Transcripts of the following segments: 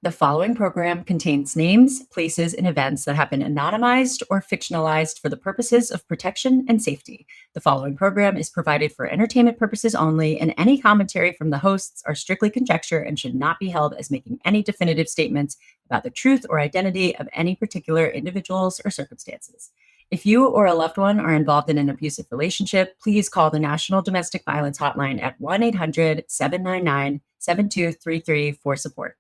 The following program contains names, places, and events that have been anonymized or fictionalized for the purposes of protection and safety. The following program is provided for entertainment purposes only, and any commentary from the hosts are strictly conjecture and should not be held as making any definitive statements about the truth or identity of any particular individuals or circumstances. If you or a loved one are involved in an abusive relationship, please call the National Domestic Violence Hotline at 1-800-799-7233 for support.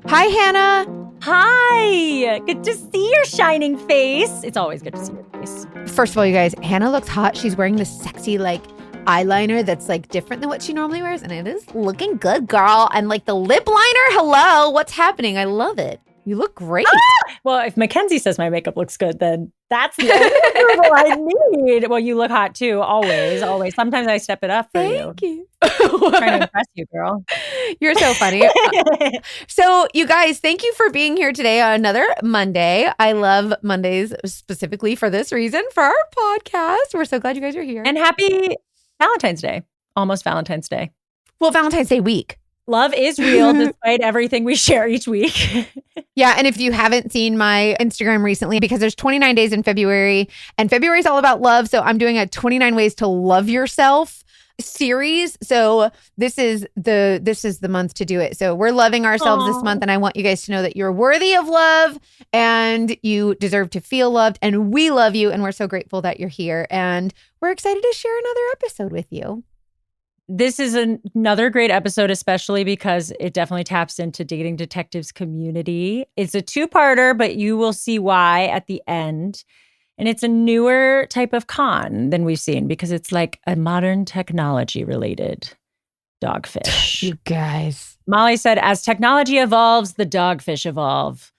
Hi, Hannah. Hi. Good to see your shining face. It's always good to see your face. First of all, you guys, Hannah looks hot. She's wearing this sexy, eyeliner that's, different than what she normally wears. And it is looking good, girl. And, the lip liner, hello. What's happening? I love it. You look great. Well, if Mackenzie says my makeup looks good, then that's the only approval I need. Well, you look hot too, always. Sometimes I step it up for you. Thank you. I'm trying to impress you, girl. You're so funny. So, you guys, thank you for being here today on another Monday. I love Mondays specifically for this reason, for our podcast. We're so glad you guys are here. And happy Valentine's Day. Almost Valentine's Day. Well, Valentine's Day week. Love is real despite everything we share each week. Yeah. And if you haven't seen my Instagram recently, because there's 29 days in February and February is all about love. So I'm doing a 29 ways to love yourself series. So this is the month to do it. So we're loving ourselves this month. And I want you guys to know that you're worthy of love and you deserve to feel loved. And we love you. And we're so grateful that you're here. And we're excited to share another episode with you. This is another great episode, especially because it definitely taps into Dating Detectives community. It's a two-parter, but you will see why at the end. And it's a newer type of con than we've seen because it's like a modern technology-related dogfish. You guys. Molly said, as technology evolves, the dogfish evolve.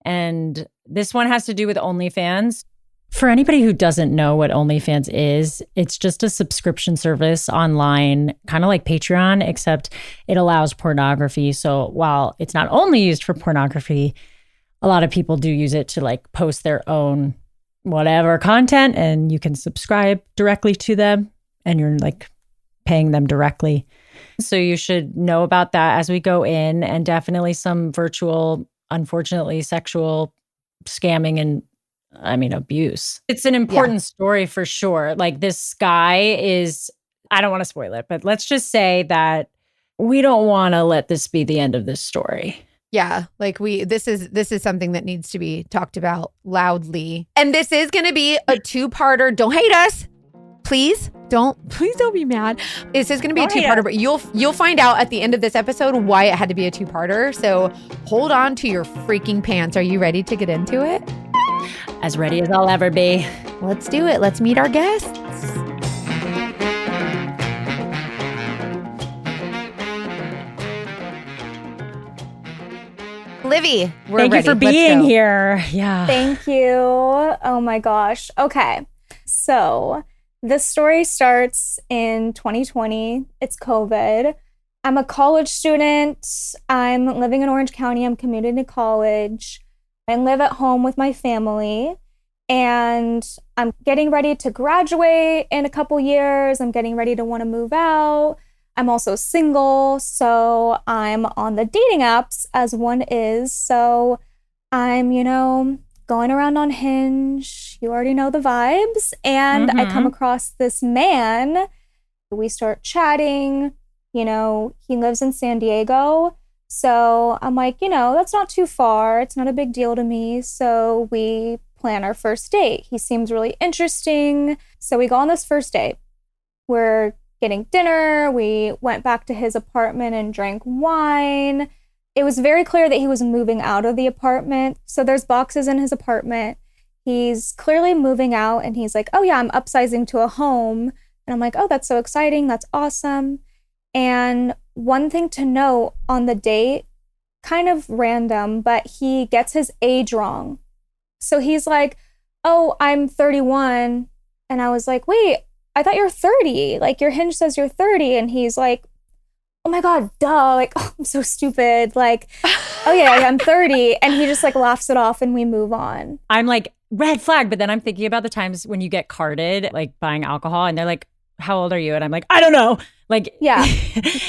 And this one has to do with OnlyFans. For anybody who doesn't know what OnlyFans is, it's just a subscription service online, kind of like Patreon, except it allows pornography. So while it's not only used for pornography, a lot of people do use it to post their own whatever content, and you can subscribe directly to them and you're paying them directly. So you should know about that as we go in, and definitely some virtual, unfortunately, sexual scamming and abuse. It's an important story for sure. This guy is, I don't want to spoil it, but let's just say that we don't want to let this be the end of this story. Yeah, this is something that needs to be talked about loudly. And this is going to be a two-parter. Don't hate us. Please don't be mad. This is going to be a two-parter, but you'll find out at the end of this episode why it had to be a two-parter. So hold on to your freaking pants. Are you ready to get into it? As ready as I'll ever be. Let's do it. Let's meet our guests. Livy, we're ready. Thank you for being here. Yeah. Thank you. Oh my gosh. Okay. So this story starts in 2020. It's COVID. I'm a college student. I'm living in Orange County. I'm commuting to college. I live at home with my family, and I'm getting ready to graduate in a couple years. I'm getting ready to want to move out. I'm also single, so I'm on the dating apps as one is. So I'm, going around on Hinge. You already know the vibes. And I come across this man. We start chatting. He lives in San Diego. So I'm like, that's not too far. It's not a big deal to me. So we plan our first date. He seems really interesting. So we go on this first date. We're getting dinner. We went back to his apartment and drank wine. It was very clear that he was moving out of the apartment. So there's boxes in his apartment. He's clearly moving out, and he's like, oh yeah, I'm upsizing to a home. And I'm like, oh, that's so exciting. That's awesome. And one thing to note on the date, kind of random, but he gets his age wrong. So he's like, oh, I'm 31. And I was like, wait, I thought you're 30. Your Hinge says you're 30. And he's like, oh my God, duh. Oh, I'm so stupid. Oh yeah, I'm 30. And he just laughs it off and we move on. I'm red flag. But then I'm thinking about the times when you get carded, like buying alcohol, and they're like, how old are you? And I'm like, I don't know. Like, Yeah.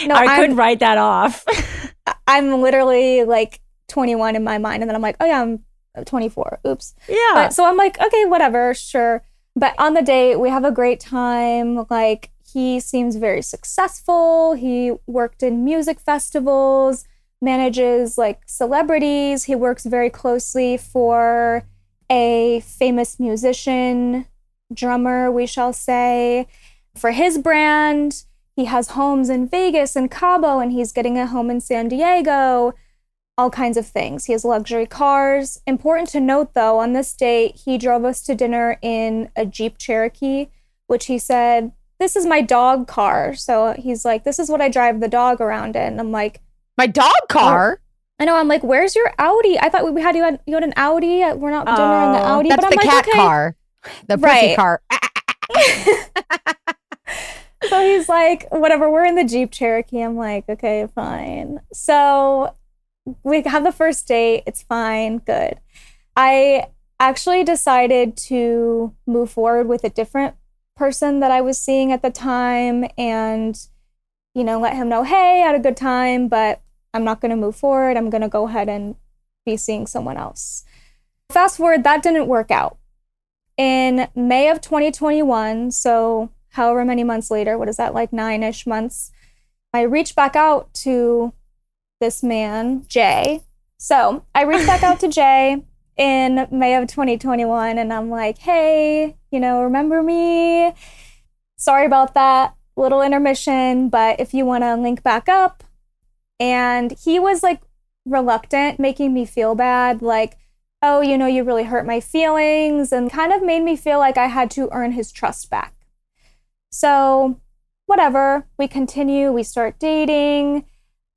No, I couldn't write that off. I'm literally like 21 in my mind. And then I'm like, oh yeah, I'm 24. Oops. Yeah. But so I'm like, okay, whatever, sure. But on the date, we have a great time. Like, he seems very successful. He worked in music festivals, manages like celebrities. He works very closely for a famous musician, drummer, we shall say, for his brand. He has homes in Vegas and Cabo, and he's getting a home in San Diego, all kinds of things. He has luxury cars. Important to note, though, on this date, he drove us to dinner in a Jeep Cherokee, which he said, this is my dog car. So he's like, this is what I drive the dog around in. I'm like, My dog car? I know. I'm like, where's your Audi? I thought we had you had an Audi. We're not dinner in the Audi. That's but I'm the like, cat okay. car. The pussy Right. car. So he's like, whatever, we're in the Jeep Cherokee. I'm like, okay, fine. So we have the first date. It's fine. Good. I actually decided to move forward with a different person that I was seeing at the time and, you know, let him know, hey, I had a good time, but I'm not going to move forward. I'm going to go ahead and be seeing someone else. Fast forward, that didn't work out. In May of 2021, so however many months later, what is that, like 9-ish months, I reached back out to this man, Jay. So I reached back out to Jay in May of 2021, and I'm like, hey, you know, remember me? Sorry about that little intermission, but if you want to link back up. And he was like reluctant, making me feel bad, like, oh, you know, you really hurt my feelings, and kind of made me feel like I had to earn his trust back. So whatever, we continue, we start dating,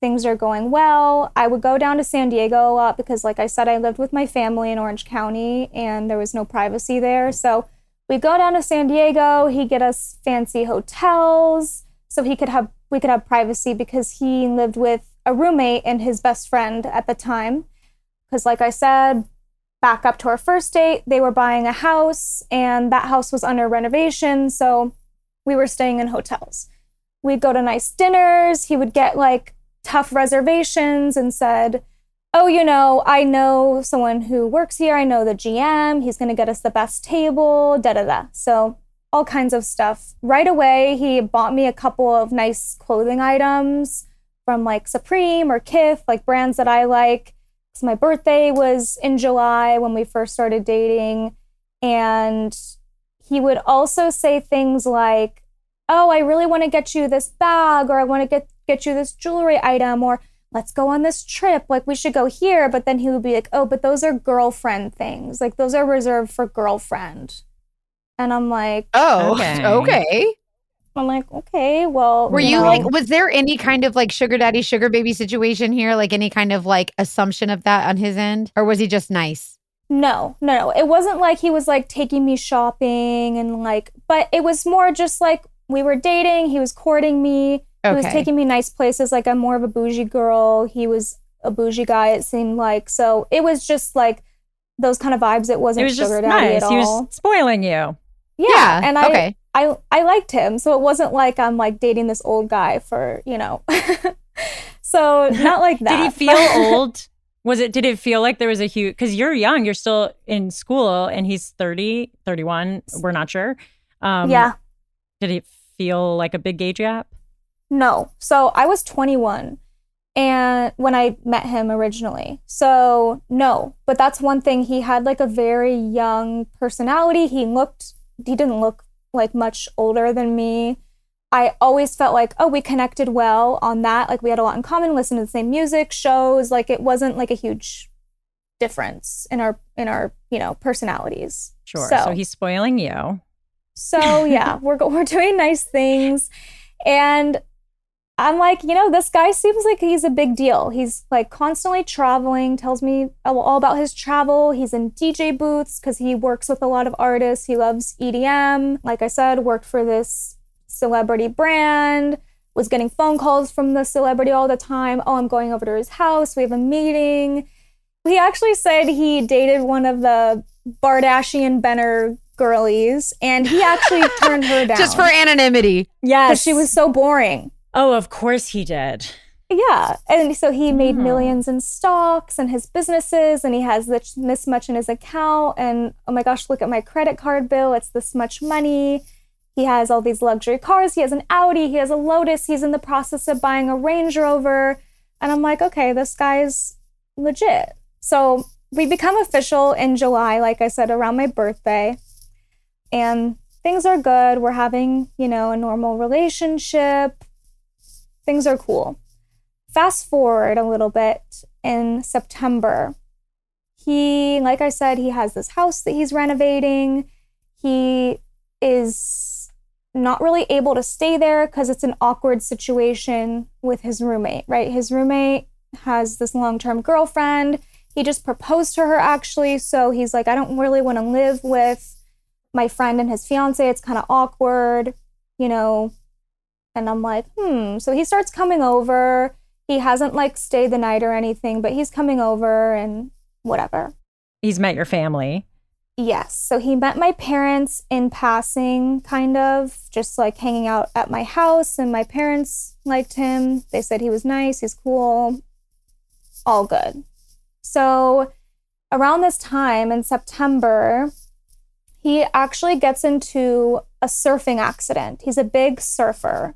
things are going well. I would go down to San Diego a lot because, like I said, I lived with my family in Orange County and there was no privacy there. So we go down to San Diego, he'd get us fancy hotels so we could have privacy because he lived with a roommate and his best friend at the time. Because like I said, back up to our first date, they were buying a house and that house was under renovation. So we were staying in hotels. We'd go to nice dinners. He would get like tough reservations and said, oh, you know, I know someone who works here. I know the GM. He's going to get us the best table, da-da-da. So all kinds of stuff. Right away, he bought me a couple of nice clothing items from like Supreme or Kith, like brands that I like. So my birthday was in July when we first started dating. And he would also say things like, oh, I really want to get you this bag, or I want to get you this jewelry item, or let's go on this trip. Like, we should go here. But then he would be like, oh, but those are girlfriend things. Like, those are reserved for girlfriend. And I'm like, Oh, Okay. okay. I'm like, okay, well. Were you know. like, was there any kind of like sugar daddy, sugar baby situation here? Like any kind of like assumption of that on his end? Or was he just nice? No. It wasn't like he was like taking me shopping and like, but it was more just like we were dating. He was courting me. He was Okay. taking me nice places. Like, I'm more of a bougie girl. He was a bougie guy, it seemed like. So it was just like those kind of vibes. It It wasn't was just sugar daddy nice. at He all. was spoiling you. Yeah. And okay. I liked him. So it wasn't like I'm like dating this old guy for, you know. So not like that. Did he feel old? Did it feel like there was a huge, because you're young, you're still in school and he's 30, 31, we're not sure. Yeah. Did it feel like a big age gap? No. So I was 21 and when I met him originally. So no, but that's one thing. He had like a very young personality. He didn't look like much older than me. I always felt like, oh, we connected well on that. Like, we had a lot in common, listened to the same music, shows. Like, it wasn't like a huge difference in our, you know, personalities. Sure. So he's spoiling you. So yeah, we're doing nice things. And I'm like, you know, this guy seems like he's a big deal. He's like constantly traveling, tells me all about his travel. He's in DJ booths because he works with a lot of artists. He loves EDM. Like I said, worked for this celebrity brand, was getting phone calls from the celebrity all the time. Oh, I'm going over to his house. We have a meeting. He actually said he dated one of the Bardashian Benner girlies, and he actually turned her down. Just for anonymity. Yes. Because she was so boring. Oh, of course he did. Yeah. And so he made millions in stocks and his businesses, and he has this much in his account. And oh my gosh, look at my credit card bill. It's this much money. He has all these luxury cars. He has an Audi. He has a Lotus. He's in the process of buying a Range Rover. And I'm like, okay, this guy's legit. So we become official in July, like I said, around my birthday. And things are good. We're having, a normal relationship. Things are cool. Fast forward a little bit in September. Like I said, he has this house that he's renovating. He is not really able to stay there because it's an awkward situation with his roommate, right? His roommate has this long-term girlfriend. He just proposed to her, actually. So he's like, I don't really want to live with my friend and his fiance. It's kind of awkward, And I'm like, So he starts coming over. He hasn't stayed the night or anything, but he's coming over and whatever. He's met your family. Yes. So he met my parents in passing, kind of, just hanging out at my house. And my parents liked him. They said he was nice. He's cool. All good. So around this time in September, he actually gets into a surfing accident. He's a big surfer.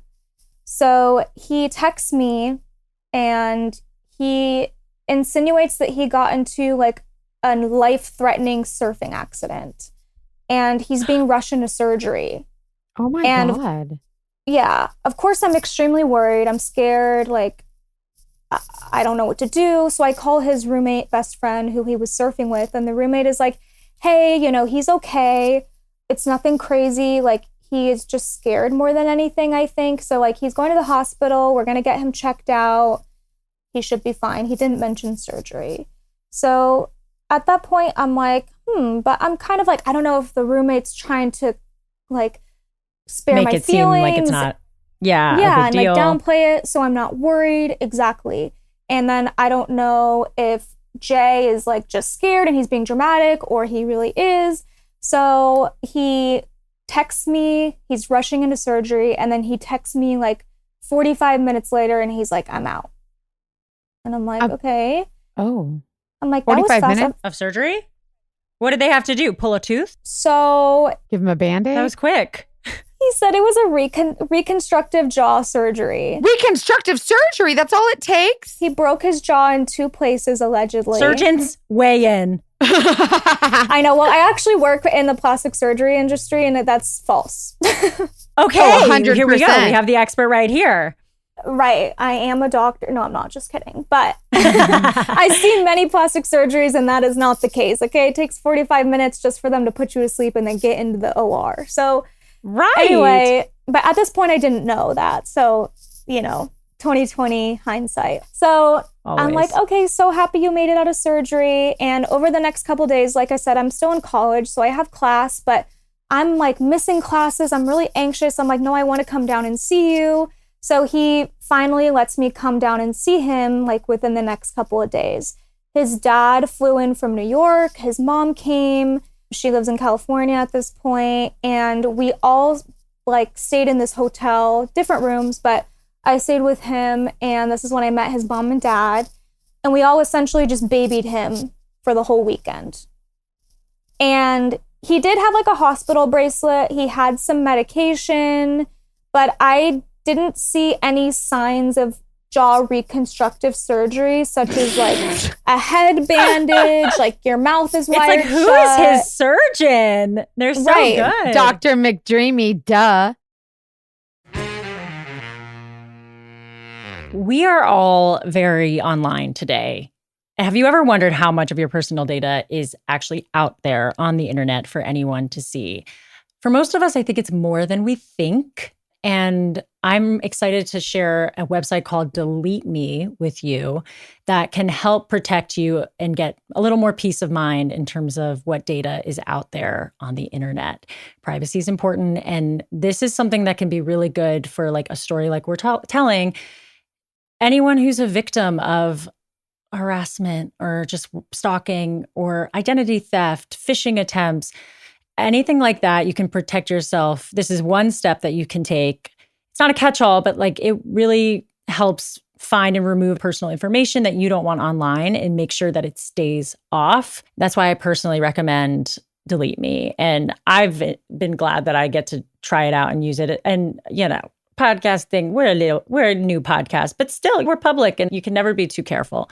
So he texts me and he insinuates that he got into a life-threatening surfing accident. And he's being rushed into surgery. Oh my God. Yeah. Of course, I'm extremely worried. I'm scared. I don't know what to do. So I call his roommate, best friend, who he was surfing with. And the roommate is like, hey, he's okay. It's nothing crazy. He is just scared more than anything, I think. So he's going to the hospital. We're going to get him checked out. He should be fine. He didn't mention surgery. So at that point, I'm like, but I'm kind of I don't know if the roommate's trying to spare Make my it feelings. seem like it's not, yeah, a big and deal. downplay it so I'm not worried. Exactly. And then I don't know if Jay is just scared and he's being dramatic or he really is. So he texts me, he's rushing into surgery, and then he texts me 45 minutes later and he's like, I'm out. And I'm like, okay. Oh. I'm like, that was 45 fast. minutes? Of surgery? What did they have to do? Pull a tooth? So Give him a Band-Aid? That was quick. he said it was a reconstructive jaw surgery. Reconstructive surgery? That's all it takes? He broke his jaw in 2 places, allegedly. Surgeons weigh in. I know. Well, I actually work in the plastic surgery industry, and that's false. Okay, Oh, 100%. Here we go. We have the expert right here. Right. I am a doctor. No, I'm not. Just kidding. But I've seen many plastic surgeries, and that is not the case. Okay. It takes 45 minutes just for them to put you to sleep and then get into the OR. So Right. anyway, but at this point, I didn't know that. So, 2020 hindsight. So I'm like, Always. okay, so happy you made it out of surgery. And over the next couple days, like I said, I'm still in college. So I have class, but I'm missing classes. I'm really anxious. I'm like, no, I want to come down and see you. So he finally lets me come down and see him within the next couple of days. His dad flew in from New York. His mom came. She lives in California at this point. And we all stayed in this hotel, different rooms, but I stayed with him. And this is when I met his mom and dad. And we all essentially just babied him for the whole weekend. And he did have a hospital bracelet. He had some medication, but I didn't see any signs of jaw reconstructive surgery, such as a head bandage, your mouth is wired It's who shut. is his surgeon? They're so Right. good. Dr. McDreamy, duh. We are all very online today. Have you ever wondered how much of your personal data is actually out there on the internet for anyone to see? For most of us, I think it's more than we think. And I'm excited to share a website called Delete Me with you that can help protect you and get a little more peace of mind in terms of what data is out there on the internet. Privacy is important. And this is something that can be really good for a story like we're telling. Anyone who's a victim of harassment or just stalking or identity theft, phishing attempts, anything like that, you can protect yourself. This is one step that you can take. It's not a catch-all, but like it really helps find and remove personal information that you don't want online and make sure that it stays off. That's why I personally recommend Delete Me. And I've been glad that I get to try it out and use it. And, podcasting, we're a new podcast, but still we're public and you can never be too careful.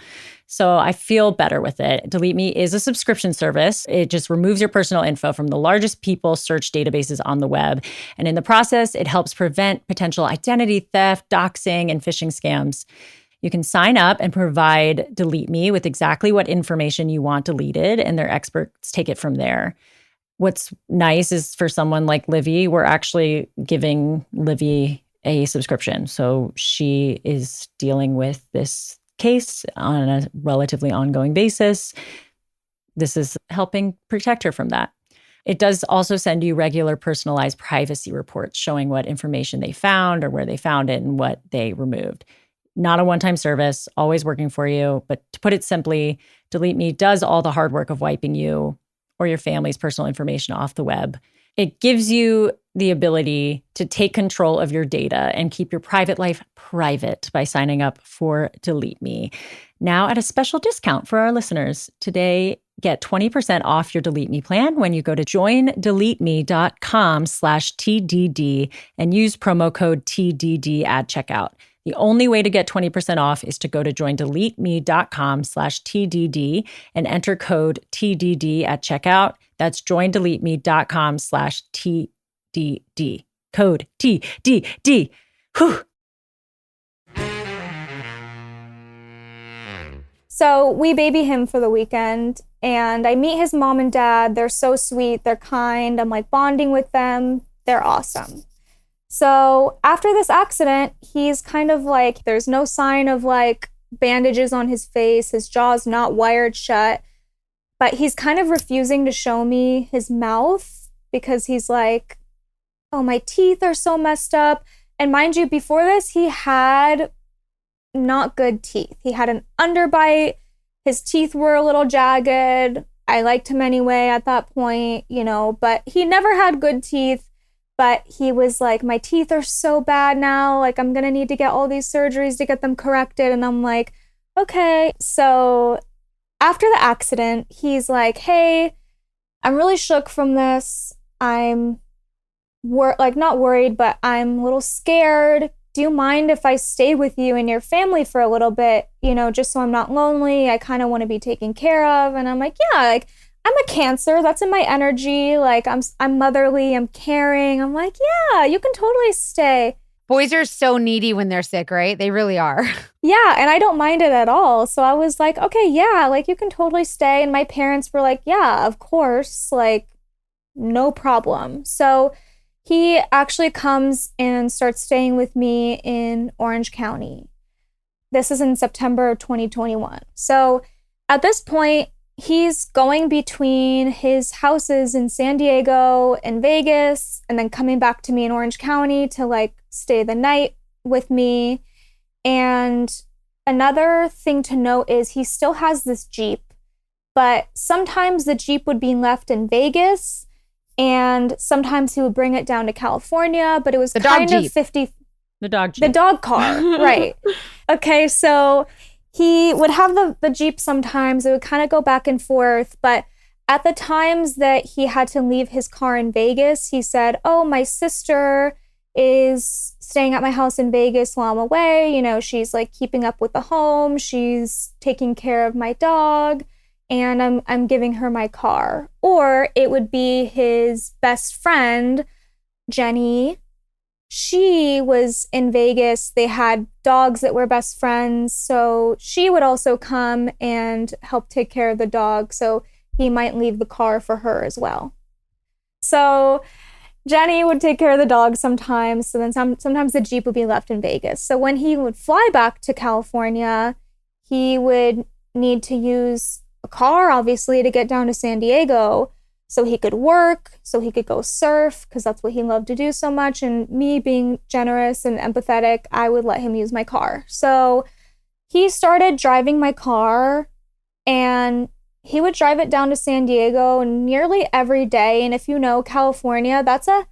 So I feel better with it. Delete Me is a subscription service. It just removes your personal info from the largest people search databases on the web. And in the process, it helps prevent potential identity theft, doxing, and phishing scams. You can sign up and provide Delete Me with exactly what information you want deleted, and their experts take it from there. What's nice is for someone like Livy, we're actually giving Livy a subscription. So she is dealing with this case on a relatively ongoing basis. This is helping protect her from that. It does also send you regular personalized privacy reports showing what information they found or where they found it and what they removed. Not a one-time service, always working for you. But to put it simply, Delete Me does all the hard work of wiping you or your family's personal information off the web. It gives you the ability to take control of your data and keep your private life private by signing up for Delete Me. Now at a special discount for our listeners. Today, get 20% off your Delete Me plan when you go to joindeleteme.com/TDD and use promo code TDD at checkout. The only way to get 20% off is to go to joindeleteme.com/TDD and enter code TDD at checkout. That's joindeleteme.com/TDD. Code TDD. Whew. So we baby him for the weekend and I meet his mom and dad. They're so sweet. They're kind. I'm like bonding with them. They're awesome. So after this accident, he's kind of like, there's no sign of like bandages on his face. His jaw's not wired shut, but he's kind of refusing to show me his mouth because he's like, oh, my teeth are so messed up. And mind you, before this, he had not good teeth. He had an underbite. His teeth were a little jagged. I liked him anyway at that point, but he never had good teeth. But he was like, my teeth are so bad now. Like, I'm going to need to get all these surgeries to get them corrected. And I'm like, okay. So after the accident, he's like, hey, I'm really shook from this. I'm not worried, but I'm a little scared. Do you mind if I stay with you and your family for a little bit, just so I'm not lonely? I kind of want to be taken care of. And I'm like, yeah, like, I'm a Cancer. That's in my energy. Like, I'm motherly. I'm caring. I'm like, yeah, you can totally stay. Boys are so needy when they're sick, right? They really are. Yeah, and I don't mind it at all. So I was like, okay, yeah, like, you can totally stay. And my parents were like, yeah, of course. Like, no problem. So he actually comes and starts staying with me in Orange County. This is in September of 2021. So at this point, he's going between his houses in San Diego and Vegas and then coming back to me in Orange County to like stay the night with me. And another thing to note is he still has this Jeep, but sometimes the Jeep would be left in Vegas and sometimes he would bring it down to California, but it was kind of 50. The dog Jeep. The dog car, right. Okay, so he would have the Jeep sometimes. It would kind of go back and forth. But at the times that he had to leave his car in Vegas, he said, oh, my sister is staying at my house in Vegas while I'm away. She's like keeping up with the home. She's taking care of my dog. And I'm giving her my car. Or it would be his best friend, Jenny. She was in Vegas. They had dogs that were best friends. So she would also come and help take care of the dog. So he might leave the car for her as well. So Jenny would take care of the dog sometimes. So then sometimes the Jeep would be left in Vegas. So when he would fly back to California, he would need to use a car, obviously, to get down to San Diego so he could work, so he could go surf, because that's what he loved to do so much. And me being generous and empathetic, I would let him use my car. So he started driving my car, and he would drive it down to San Diego nearly every day. And if you know California, that's a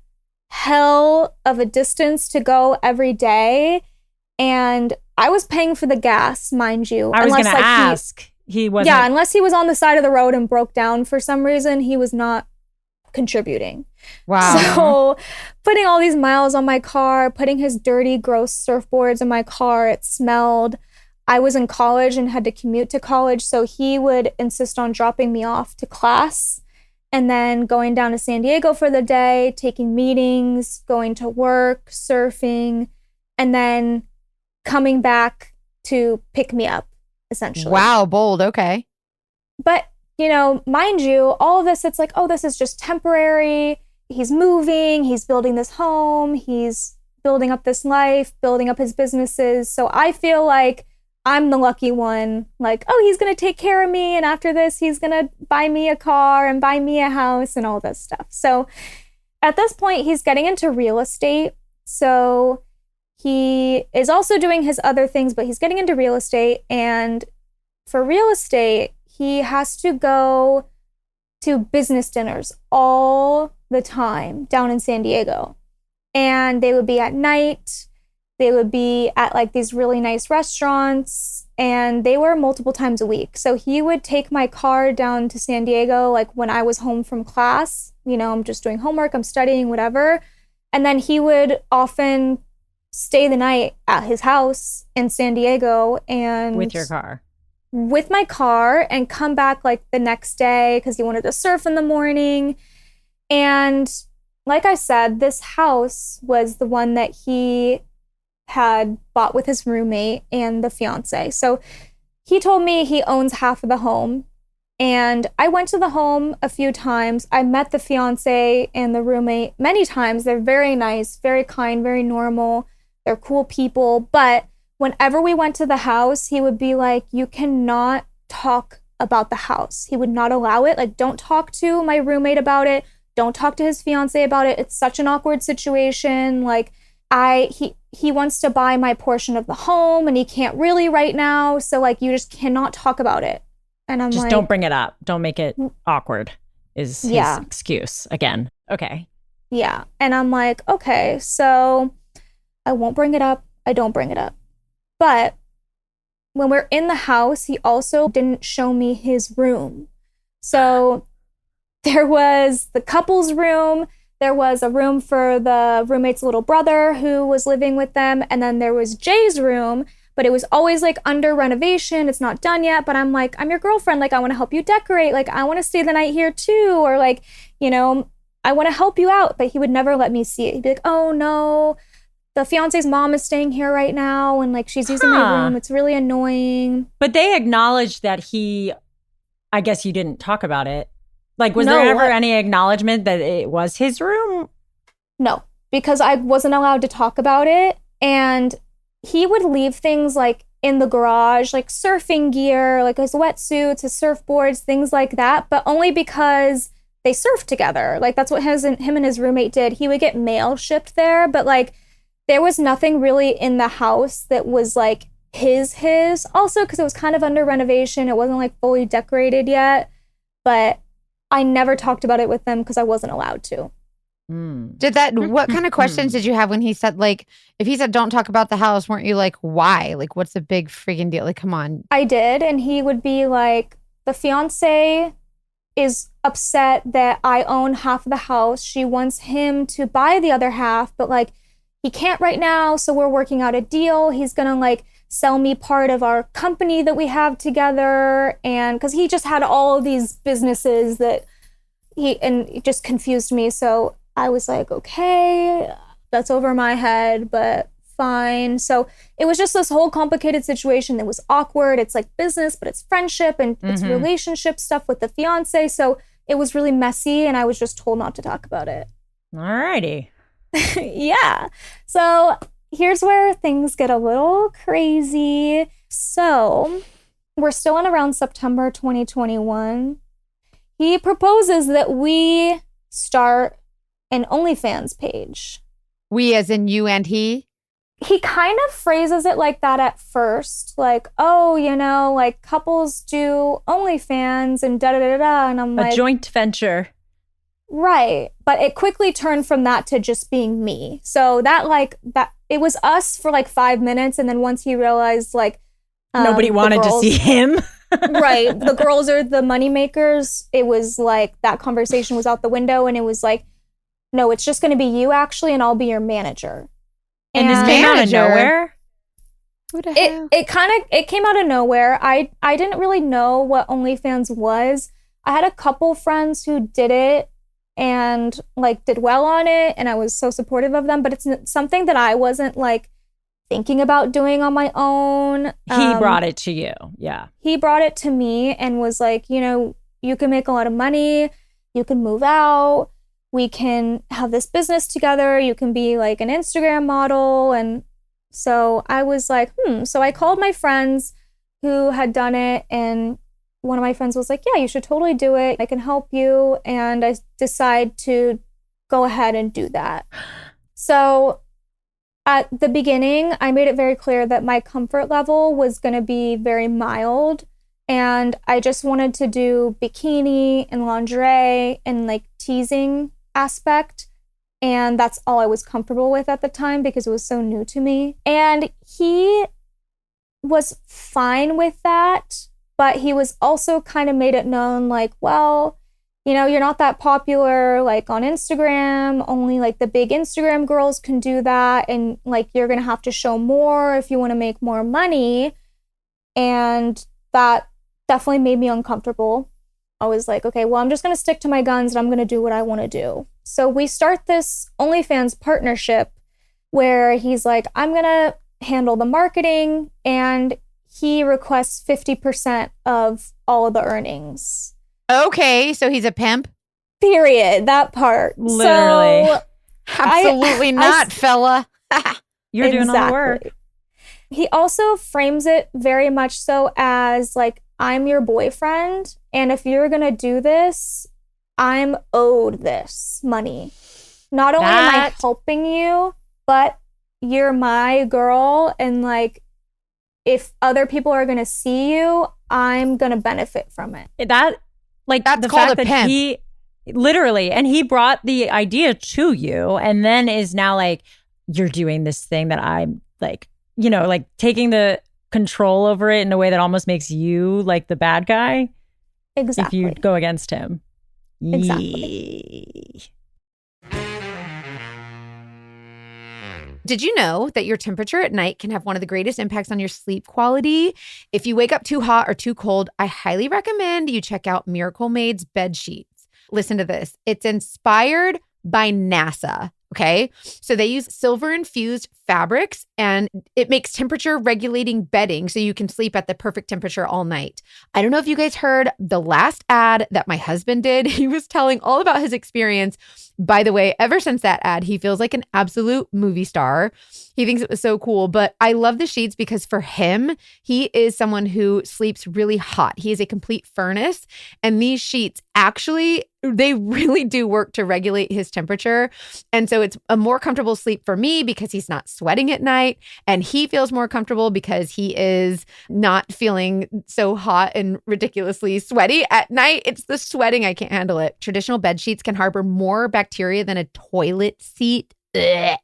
hell of a distance to go every day. And I was paying for the gas, mind you. I was going to ask. He wasn't. Yeah, unless he was on the side of the road and broke down for some reason, he was not contributing. Wow. So putting all these miles on my car, putting his dirty, gross surfboards in my car, it smelled. I was in college and had to commute to college, so he would insist on dropping me off to class and then going down to San Diego for the day, taking meetings, going to work, surfing, and then coming back to pick me up, essentially. Wow, bold. Okay. But, you know, mind you, all of this, it's like, oh, this is just temporary. He's moving, he's building this home, he's building up this life, building up his businesses. So I feel like I'm the lucky one. Like, oh, he's going to take care of me. And after this, he's going to buy me a car and buy me a house and all this stuff. So at this point, he's getting into real estate. So he is also doing his other things, but he's getting into real estate. And for real estate, he has to go to business dinners all the time down in San Diego. And they would be at night. They would be at like these really nice restaurants, and they were multiple times a week. So he would take my car down to San Diego, like when I was home from class, you know, I'm just doing homework, I'm studying, whatever. And then he would often stay the night at his house in San Diego and with your car. With my car, and come back like the next day because he wanted to surf in the morning. And like I said, this house was the one that he had bought with his roommate and the fiance. So he told me he owns half of the home. And I went to the home a few times. I met the fiance and the roommate many times. They're very nice, very kind, very normal. They're cool people. But whenever we went to the house, he would be like, you cannot talk about the house. He would not allow it. Like, don't talk to my roommate about it. Don't talk to his fiance about it. It's such an awkward situation. Like, he wants to buy my portion of the home and he can't really right now. So like, you just cannot talk about it. And I'm just like, don't bring it up. Don't make it awkward is his excuse again. Okay. Yeah. And I'm like, okay, so I won't bring it up. I don't bring it up. But when we're in the house, he also didn't show me his room. So there was the couple's room. There was a room for the roommate's little brother who was living with them. And then there was Jay's room, but it was always like under renovation. It's not done yet. But I'm like, I'm your girlfriend. Like, I want to help you decorate. Like, I want to stay the night here too. Or like, you know, I want to help you out. But he would never let me see it. He'd be like, oh no, the fiance's mom is staying here right now. And like, she's using my room. It's really annoying. But they acknowledged that I guess you didn't talk about it. Like, was there ever any acknowledgement that it was his room? No, because I wasn't allowed to talk about it. And he would leave things like in the garage, like surfing gear, like his wetsuits, his surfboards, things like that, but only because they surfed together. Like, that's what him and his roommate did. He would get mail shipped there, but like, there was nothing really in the house that was like his. Also, because it was kind of under renovation. It wasn't like fully decorated yet, but I never talked about it with them because I wasn't allowed to. What kind of questions did you have when he said, like, if he said, don't talk about the house, weren't you like, why? Like, what's the big freaking deal? Like, come on. I did. And he would be like, the fiance is upset that I own half of the house. She wants him to buy the other half, but like, he can't right now. So we're working out a deal. He's going to like sell me part of our company that we have together. And because he just had all of these businesses that it just confused me. So I was like, okay, that's over my head, but fine. So it was just this whole complicated situation that was awkward. It's like business, but it's friendship and it's relationship stuff with the fiance. So it was really messy and I was just told not to talk about it. All righty. Yeah. So here's where things get a little crazy. So we're still in around September 2021. He proposes that we start an OnlyFans page. We as in you and he? He kind of phrases it like that at first, like, oh, like couples do OnlyFans and da da da da. And I'm like, a joint venture. Right. But it quickly turned from that to just being me. So that it was us for like 5 minutes. And then once he realized like nobody wanted to see him. Right. The girls are the money makers. It was like that conversation was out the window, and it was like, no, it's just going to be you actually, and I'll be your manager. And this came out of nowhere? Who the hell? It came out of nowhere. I didn't really know what OnlyFans was. I had a couple friends who did it and like did well on it, and I was so supportive of them, but it's something that I wasn't like thinking about doing on my own. He brought it to you. Yeah. He brought it to me and was like, you can make a lot of money. You can move out. We can have this business together. You can be like an Instagram model. And so I was like, So I called my friends who had done it. And one of my friends was like, yeah, you should totally do it. I can help you. And I decided to go ahead and do that. So at the beginning, I made it very clear that my comfort level was going to be very mild. And I just wanted to do bikini and lingerie and like teasing aspect, and that's all I was comfortable with at the time because it was so new to me. And he was fine with that, but he was also kind of made it known like, well, you're not that popular like on Instagram, only like the big Instagram girls can do that, and like you're gonna have to show more if you want to make more money. And that definitely made me uncomfortable. I was like, okay, well, I'm just going to stick to my guns and I'm going to do what I want to do. So we start this OnlyFans partnership where he's like, I'm going to handle the marketing, and he requests 50% of all of the earnings. Okay, so he's a pimp? Period. That part. Literally. So Absolutely not, fella. You're doing all the work. He also frames it very much so as like, I'm your boyfriend, and if you're going to do this, I'm owed this money. Not only am I helping you, but you're my girl, and like, if other people are going to see you, I'm going to benefit from it. That's the fact that pimp. He literally, and he brought the idea to you, and then is now like, you're doing this thing that I'm like, like taking the control over it in a way that almost makes you like the bad guy. Exactly. If you go against him. Exactly. Did you know that your temperature at night can have one of the greatest impacts on your sleep quality? If you wake up too hot or too cold, I highly recommend you check out Miracle Made's bed sheets. Listen to this. It's inspired by NASA. Okay. So they use silver infused fabrics, and it makes temperature regulating bedding so you can sleep at the perfect temperature all night. I don't know if you guys heard the last ad that my husband did. He was telling all about his experience. By the way, ever since that ad, he feels like an absolute movie star. He thinks it was so cool. But I love the sheets because for him, he is someone who sleeps really hot. He is a complete furnace. And these sheets actually, they really do work to regulate his temperature. And so it's a more comfortable sleep for me because he's not sweating at night. And he feels more comfortable because he is not feeling so hot and ridiculously sweaty at night. It's the sweating. I can't handle it. Traditional bed sheets can harbor more bacteria than a toilet seat. Ugh.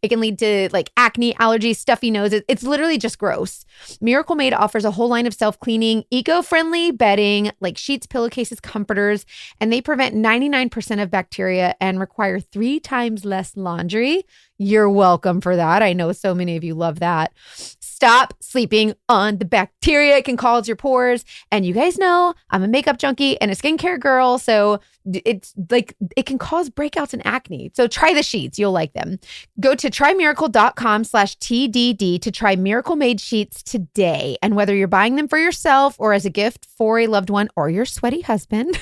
It can lead to like acne, allergies, stuffy noses. It's literally just gross. Miracle Made offers a whole line of self-cleaning, eco-friendly bedding like sheets, pillowcases, comforters, and they prevent 99% of bacteria and require 3 times less laundry. You're welcome for that. I know so many of you love that. Stop sleeping on the bacteria. It can cause your pores. And you guys know I'm a makeup junkie and a skincare girl. So it's like it can cause breakouts and acne. So try the sheets. You'll like them. Go to trymiracle.com/TDD to try Miracle Made sheets today. And whether you're buying them for yourself or as a gift for a loved one or your sweaty husband,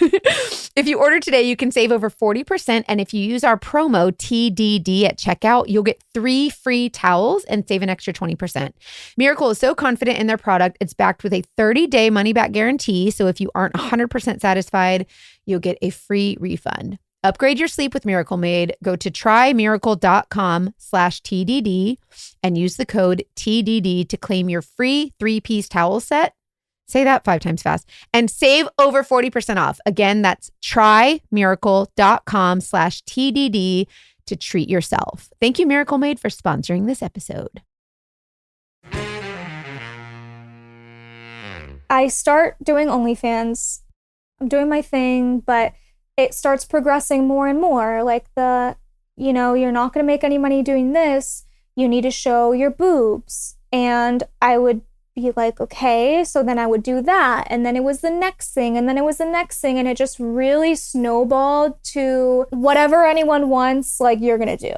if you order today, you can save over 40%. And if you use our promo TDD at checkout, you'll get 3 free towels and save an extra 20%. Miracle is so confident in their product, it's backed with a 30-day money-back guarantee. So if you aren't 100% satisfied, you'll get a free refund. Upgrade your sleep with Miracle Made. Go to trymiracle.com/TDD and use the code TDD to claim your free 3-piece towel set. Say that 5 times fast and save over 40% off. Again, that's trymiracle.com/TDD to treat yourself. Thank you, Miracle Made, for sponsoring this episode. I start doing OnlyFans. I'm doing my thing, but it starts progressing more and more. Like you're not going to make any money doing this. You need to show your boobs. And I would be like, okay. So then I would do that. And then it was the next thing. And then it was the next thing. And it just really snowballed to whatever anyone wants, like, you're going to do.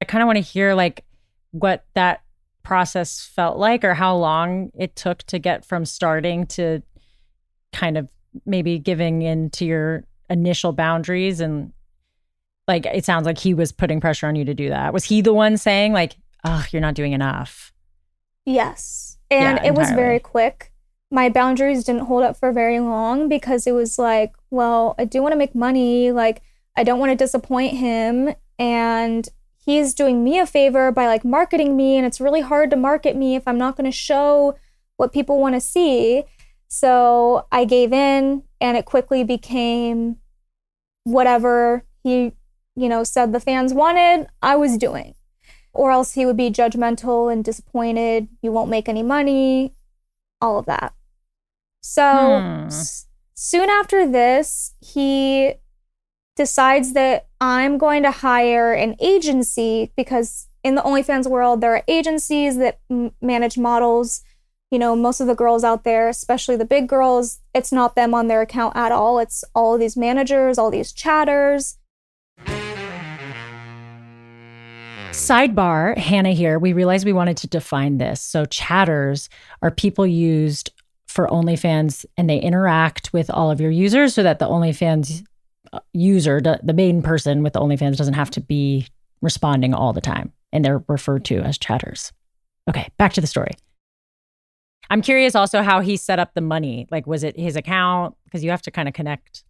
I kind of want to hear like what that process felt like, or how long it took to get from starting to kind of maybe giving in to your initial boundaries. And like, it sounds like he was putting pressure on you to do that. Was he the one saying like, oh, you're not doing enough? Yes. And it was very quick. My boundaries didn't hold up for very long because it was like, well, I do want to make money. Like, I don't want to disappoint him. And he's doing me a favor by like marketing me. And it's really hard to market me if I'm not going to show what people want to see. So I gave in, and it quickly became whatever he, said the fans wanted, I was doing. Or else he would be judgmental and disappointed. You won't make any money, all of that. So soon after this, he decides that I'm going to hire an agency, because in the OnlyFans world, there are agencies that manage models. Most of the girls out there, especially the big girls, it's not them on their account at all. It's all of these managers, all these chatters. Sidebar, Hannah here. We realized we wanted to define this. So chatters are people used for OnlyFans, and they interact with all of your users so that the OnlyFans user, the main person with the OnlyFans, doesn't have to be responding all the time. And they're referred to as chatters. Okay, back to the story. I'm curious also how he set up the money. Like, was it his account? Because you have to kind of connect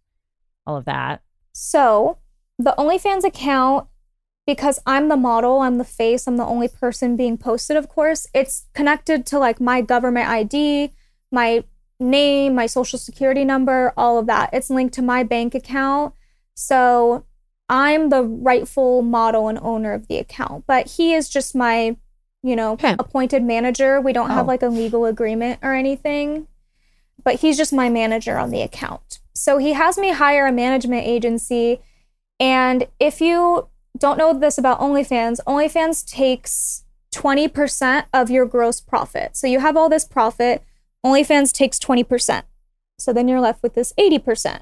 all of that. So the OnlyFans account, because I'm the model, I'm the face, I'm the only person being posted, of course, it's connected to like my government ID, my name, my social security number, all of that. It's linked to my bank account. So I'm the rightful model and owner of the account, but he is just my, Pimp. Appointed manager. We don't have like a legal agreement or anything, but he's just my manager on the account. So he has me hire a management agency. And if you don't know this about OnlyFans, OnlyFans takes 20% of your gross profit. So you have all this profit, OnlyFans takes 20%. So then you're left with this 80%.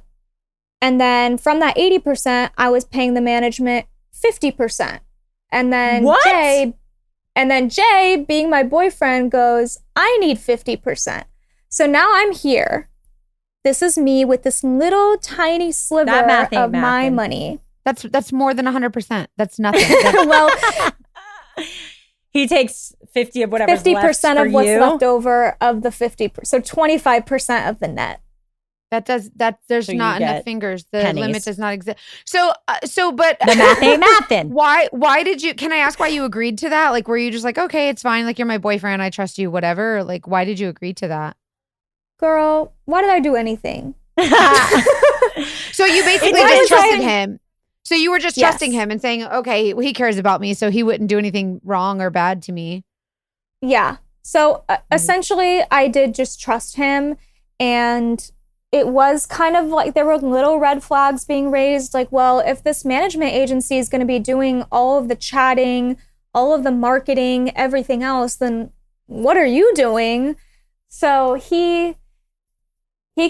And then from that 80%, I was paying the management 50%. And then What? Jay, being my boyfriend, goes, I need 50%. So now I'm here. This is me with this little tiny sliver of my money. That's more than 100%. That's nothing. Well, he takes 50 of whatever's 50% left of for what's you. left over of the 50%. So 25% of the net. There's So not you enough get fingers. The pennies. limit does not exist. But The math ain't mathin'. why did you, can I ask why you agreed to that? Like, were you just like, okay, it's fine. Like, you're my boyfriend. I trust you, whatever. Or, like, why did you agree to that? Girl, why did I do anything? So you basically just trusted him. So you were just trusting him and saying, okay, he cares about me, so he wouldn't do anything wrong or bad to me. Yeah. So essentially, I did just trust him. And it was kind of like there were little red flags being raised. Like, well, if this management agency is going to be doing all of the chatting, all of the marketing, everything else, then what are you doing? So he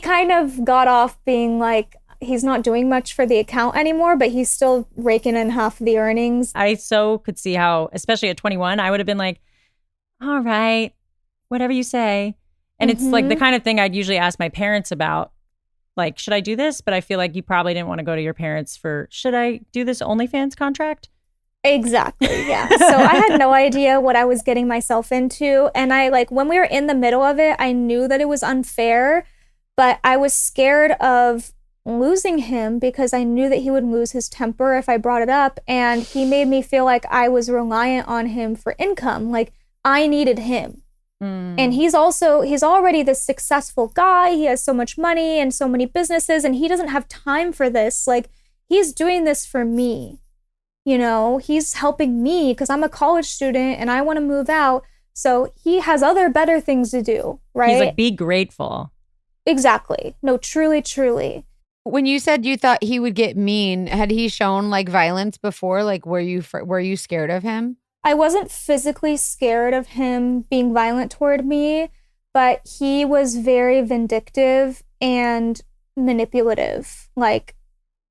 kind of got off being like, he's not doing much for the account anymore, but he's still raking in half the earnings. I so could see how, especially at 21, I would have been like, all right, whatever you say. And it's like the kind of thing I'd usually ask my parents about. Like, should I do this? But I feel like you probably didn't want to go to your parents for, should I do this OnlyFans contract? Exactly, yeah. So I had no idea what I was getting myself into. And I, like, when we were in the middle of it, I knew that it was unfair, but I was scared of losing him because I knew that he would lose his temper if I brought it up. And he made me feel like I was reliant on him for income. Like I needed him. And he's already this successful guy. He has so much money and so many businesses, and he doesn't have time for this. Like, he's doing this for me. You know, he's helping me because I'm a college student and I want to move out. So he has other better things to do, right? He's like, be grateful. Exactly. No, truly, truly. When you said you thought he would get mean, had he shown like violence before? Like, were you scared of him? I wasn't physically scared of him being violent toward me, but he was very vindictive and manipulative. Like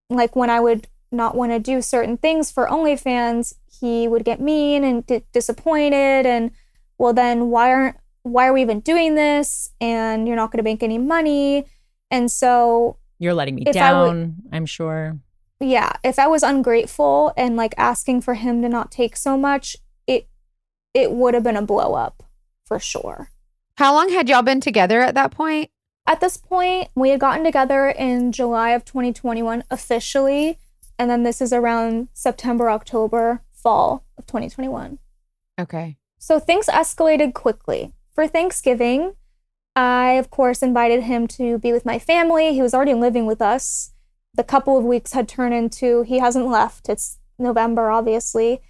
when I would not want to do certain things for OnlyFans, he would get mean and disappointed. And well, then why are we even doing this? And you're not going to make any money. And so you're letting me down, I'm sure. Yeah, if I was ungrateful and like asking for him to not take so much, it would have been a blow up for sure. How long had y'all been together at that point? At this point, we had gotten together in July of 2021 officially, and then this is around September, October, fall of 2021. Okay. So things escalated quickly. For Thanksgiving, I, of course, invited him to be with my family. He was already living with us. The couple of weeks had turned into, he hasn't left. It's November, obviously.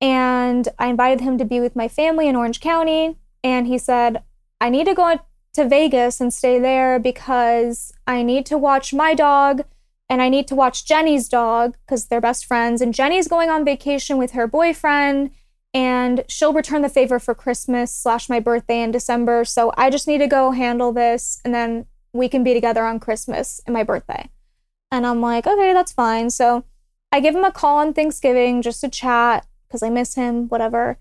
And I invited him to be with my family in Orange County. And he said, I need to go to Vegas and stay there because I need to watch my dog and I need to watch Jenny's dog because they're best friends. And Jenny's going on vacation with her boyfriend and she'll return the favor for Christmas / my birthday in December. So I just need to go handle this and then we can be together on Christmas and my birthday. And I'm like, okay, that's fine. So I give him a call on Thanksgiving just to chat because I miss him, whatever.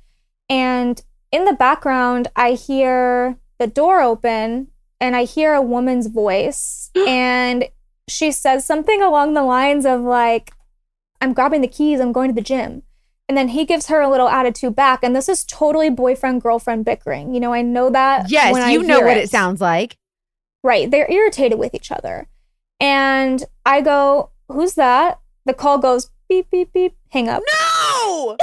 And in the background, I hear the door open and I hear a woman's voice. And she says something along the lines of like, I'm grabbing the keys, I'm going to the gym. And then he gives her a little attitude back. And this is totally boyfriend-girlfriend bickering. You know, I know that. Yes, when you know what it sounds like. Right. They're irritated with each other. And I go, who's that? The call goes beep, beep, beep, hang up. No!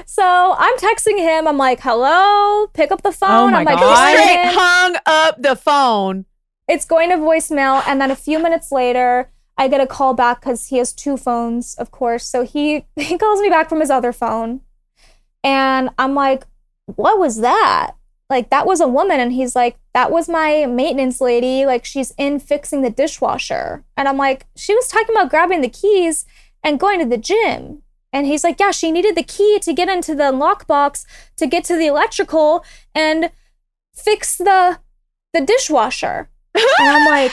So I'm texting him. I'm like, hello, pick up the phone. Oh my I'm like, God. Straight hung up the phone. It's going to voicemail. And then a few minutes later, I get a call back because he has 2 phones, of course. So he calls me back from his other phone. And I'm like, what was that? Like, that was a woman. And he's like, that was my maintenance lady. Like, she's in fixing the dishwasher. And I'm like, she was talking about grabbing the keys and going to the gym. And he's like, yeah, she needed the key to get into the lockbox to get to the electrical and fix the dishwasher. And I'm like,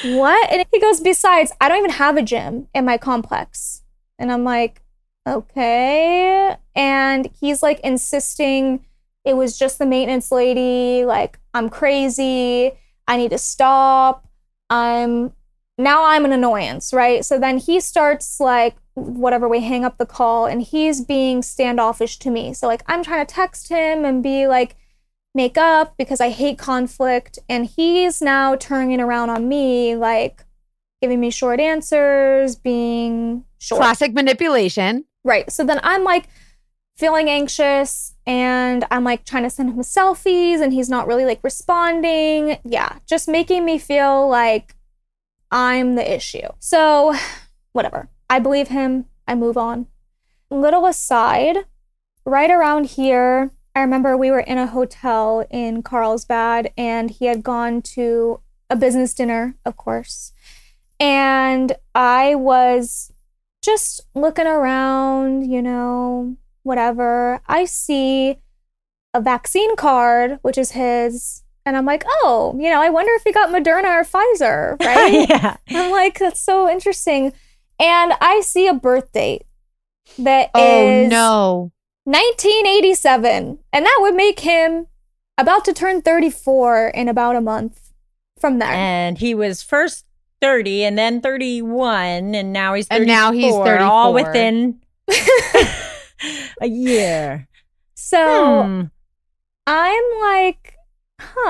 what? And he goes, besides, I don't even have a gym in my complex. And I'm like, okay. And he's like insisting it was just the maintenance lady. Like, I'm crazy. I need to stop. I'm an annoyance, right? So then he starts like, whatever, we hang up the call and he's being standoffish to me. So like, I'm trying to text him and be like, make up because I hate conflict. And he's now turning around on me, like giving me short answers, being short. Classic manipulation. Right. So then I'm like feeling anxious and I'm like trying to send him selfies and he's not really like responding. Yeah. Just making me feel like I'm the issue. So whatever. I believe him. I move on. Little aside, right around here, I remember we were in a hotel in Carlsbad and he had gone to a business dinner, of course. And I was just looking around, you know, whatever. I see a vaccine card, which is his. And I'm like, oh, you know, I wonder if he got Moderna or Pfizer, right? Yeah. I'm like, that's so interesting. And I see a birth date that Oh, is no. 1987. And that would make him about to turn 34 in about a month from there. And he was first 30 and then 31 and now he's 34. And now he's 34. All within a year. So I'm like,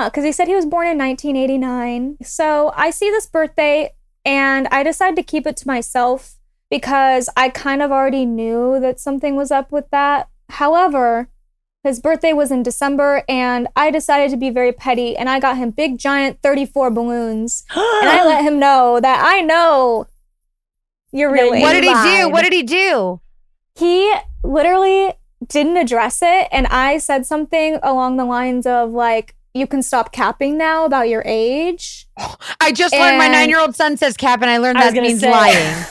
because he said he was born in 1989. So I see this birthday and I decided to keep it to myself because I kind of already knew that something was up with that. However, his birthday was in December and I decided to be very petty and I got him big giant 34 balloons and I let him know that I know you're really What did he do? lied. What did he do? He literally didn't address it. And I said something along the lines of like, you can stop capping now about your age. I just learned my 9-year-old son says cap, and I learned I was that gonna means say. lying.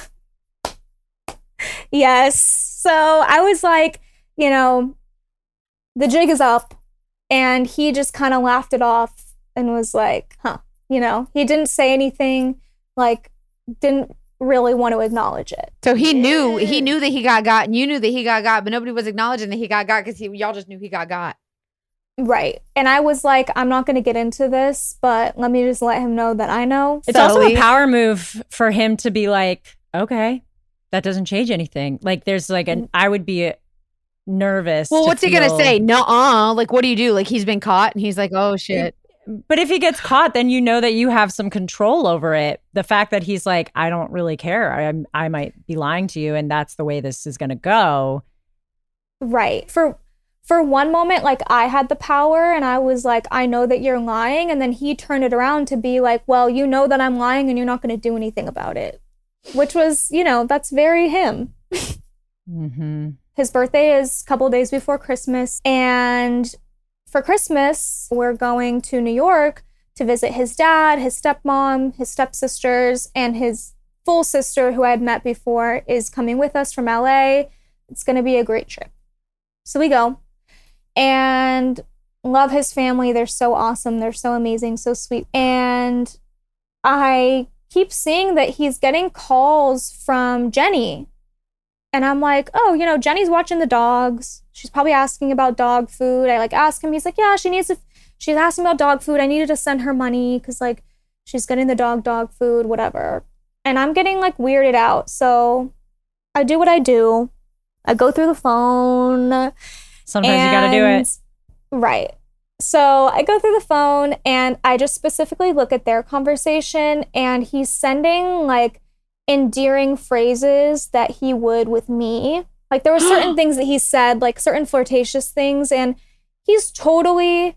Yes. So I was like, the jig is up. And he just kind of laughed it off and was like, he didn't say anything, like, didn't really want to acknowledge it. So he knew that he got, and you knew that he got, but nobody was acknowledging that he got because y'all just knew he got. Right. And I was like, I'm not going to get into this, but let me just let him know that I know. It's also a power move for him to be like, okay, that doesn't change anything. Like there's like I would be nervous. Well, what's he going to say? Nuh-uh. Like, what do you do? Like he's been caught and he's like, oh shit. But if he gets caught, then you know that you have some control over it. The fact that he's like, I don't really care. I might be lying to you and that's the way this is going to go. Right. For one moment, like I had the power and I was like, I know that you're lying. And then he turned it around to be like, well, you know that I'm lying and you're not going to do anything about it. Which was, that's very him. Mm-hmm. His birthday is a couple days before Christmas. And for Christmas, we're going to New York to visit his dad, his stepmom, his stepsisters, and his full sister who I had met before is coming with us from LA. It's going to be a great trip. So we go. And love his family. They're so awesome. They're so amazing, so sweet. And I keep seeing that he's getting calls from Jenny. And I'm like, oh, Jenny's watching the dogs. She's probably asking about dog food. I ask him. He's like, yeah, she's asking about dog food. I needed to send her money because she's getting the dog food, whatever. And I'm getting weirded out. So I do what I do. I go through the phone. Sometimes you got to do it. Right. So I go through the phone and I just specifically look at their conversation and he's sending endearing phrases that he would with me. There were certain things that he said, certain flirtatious things, and he's totally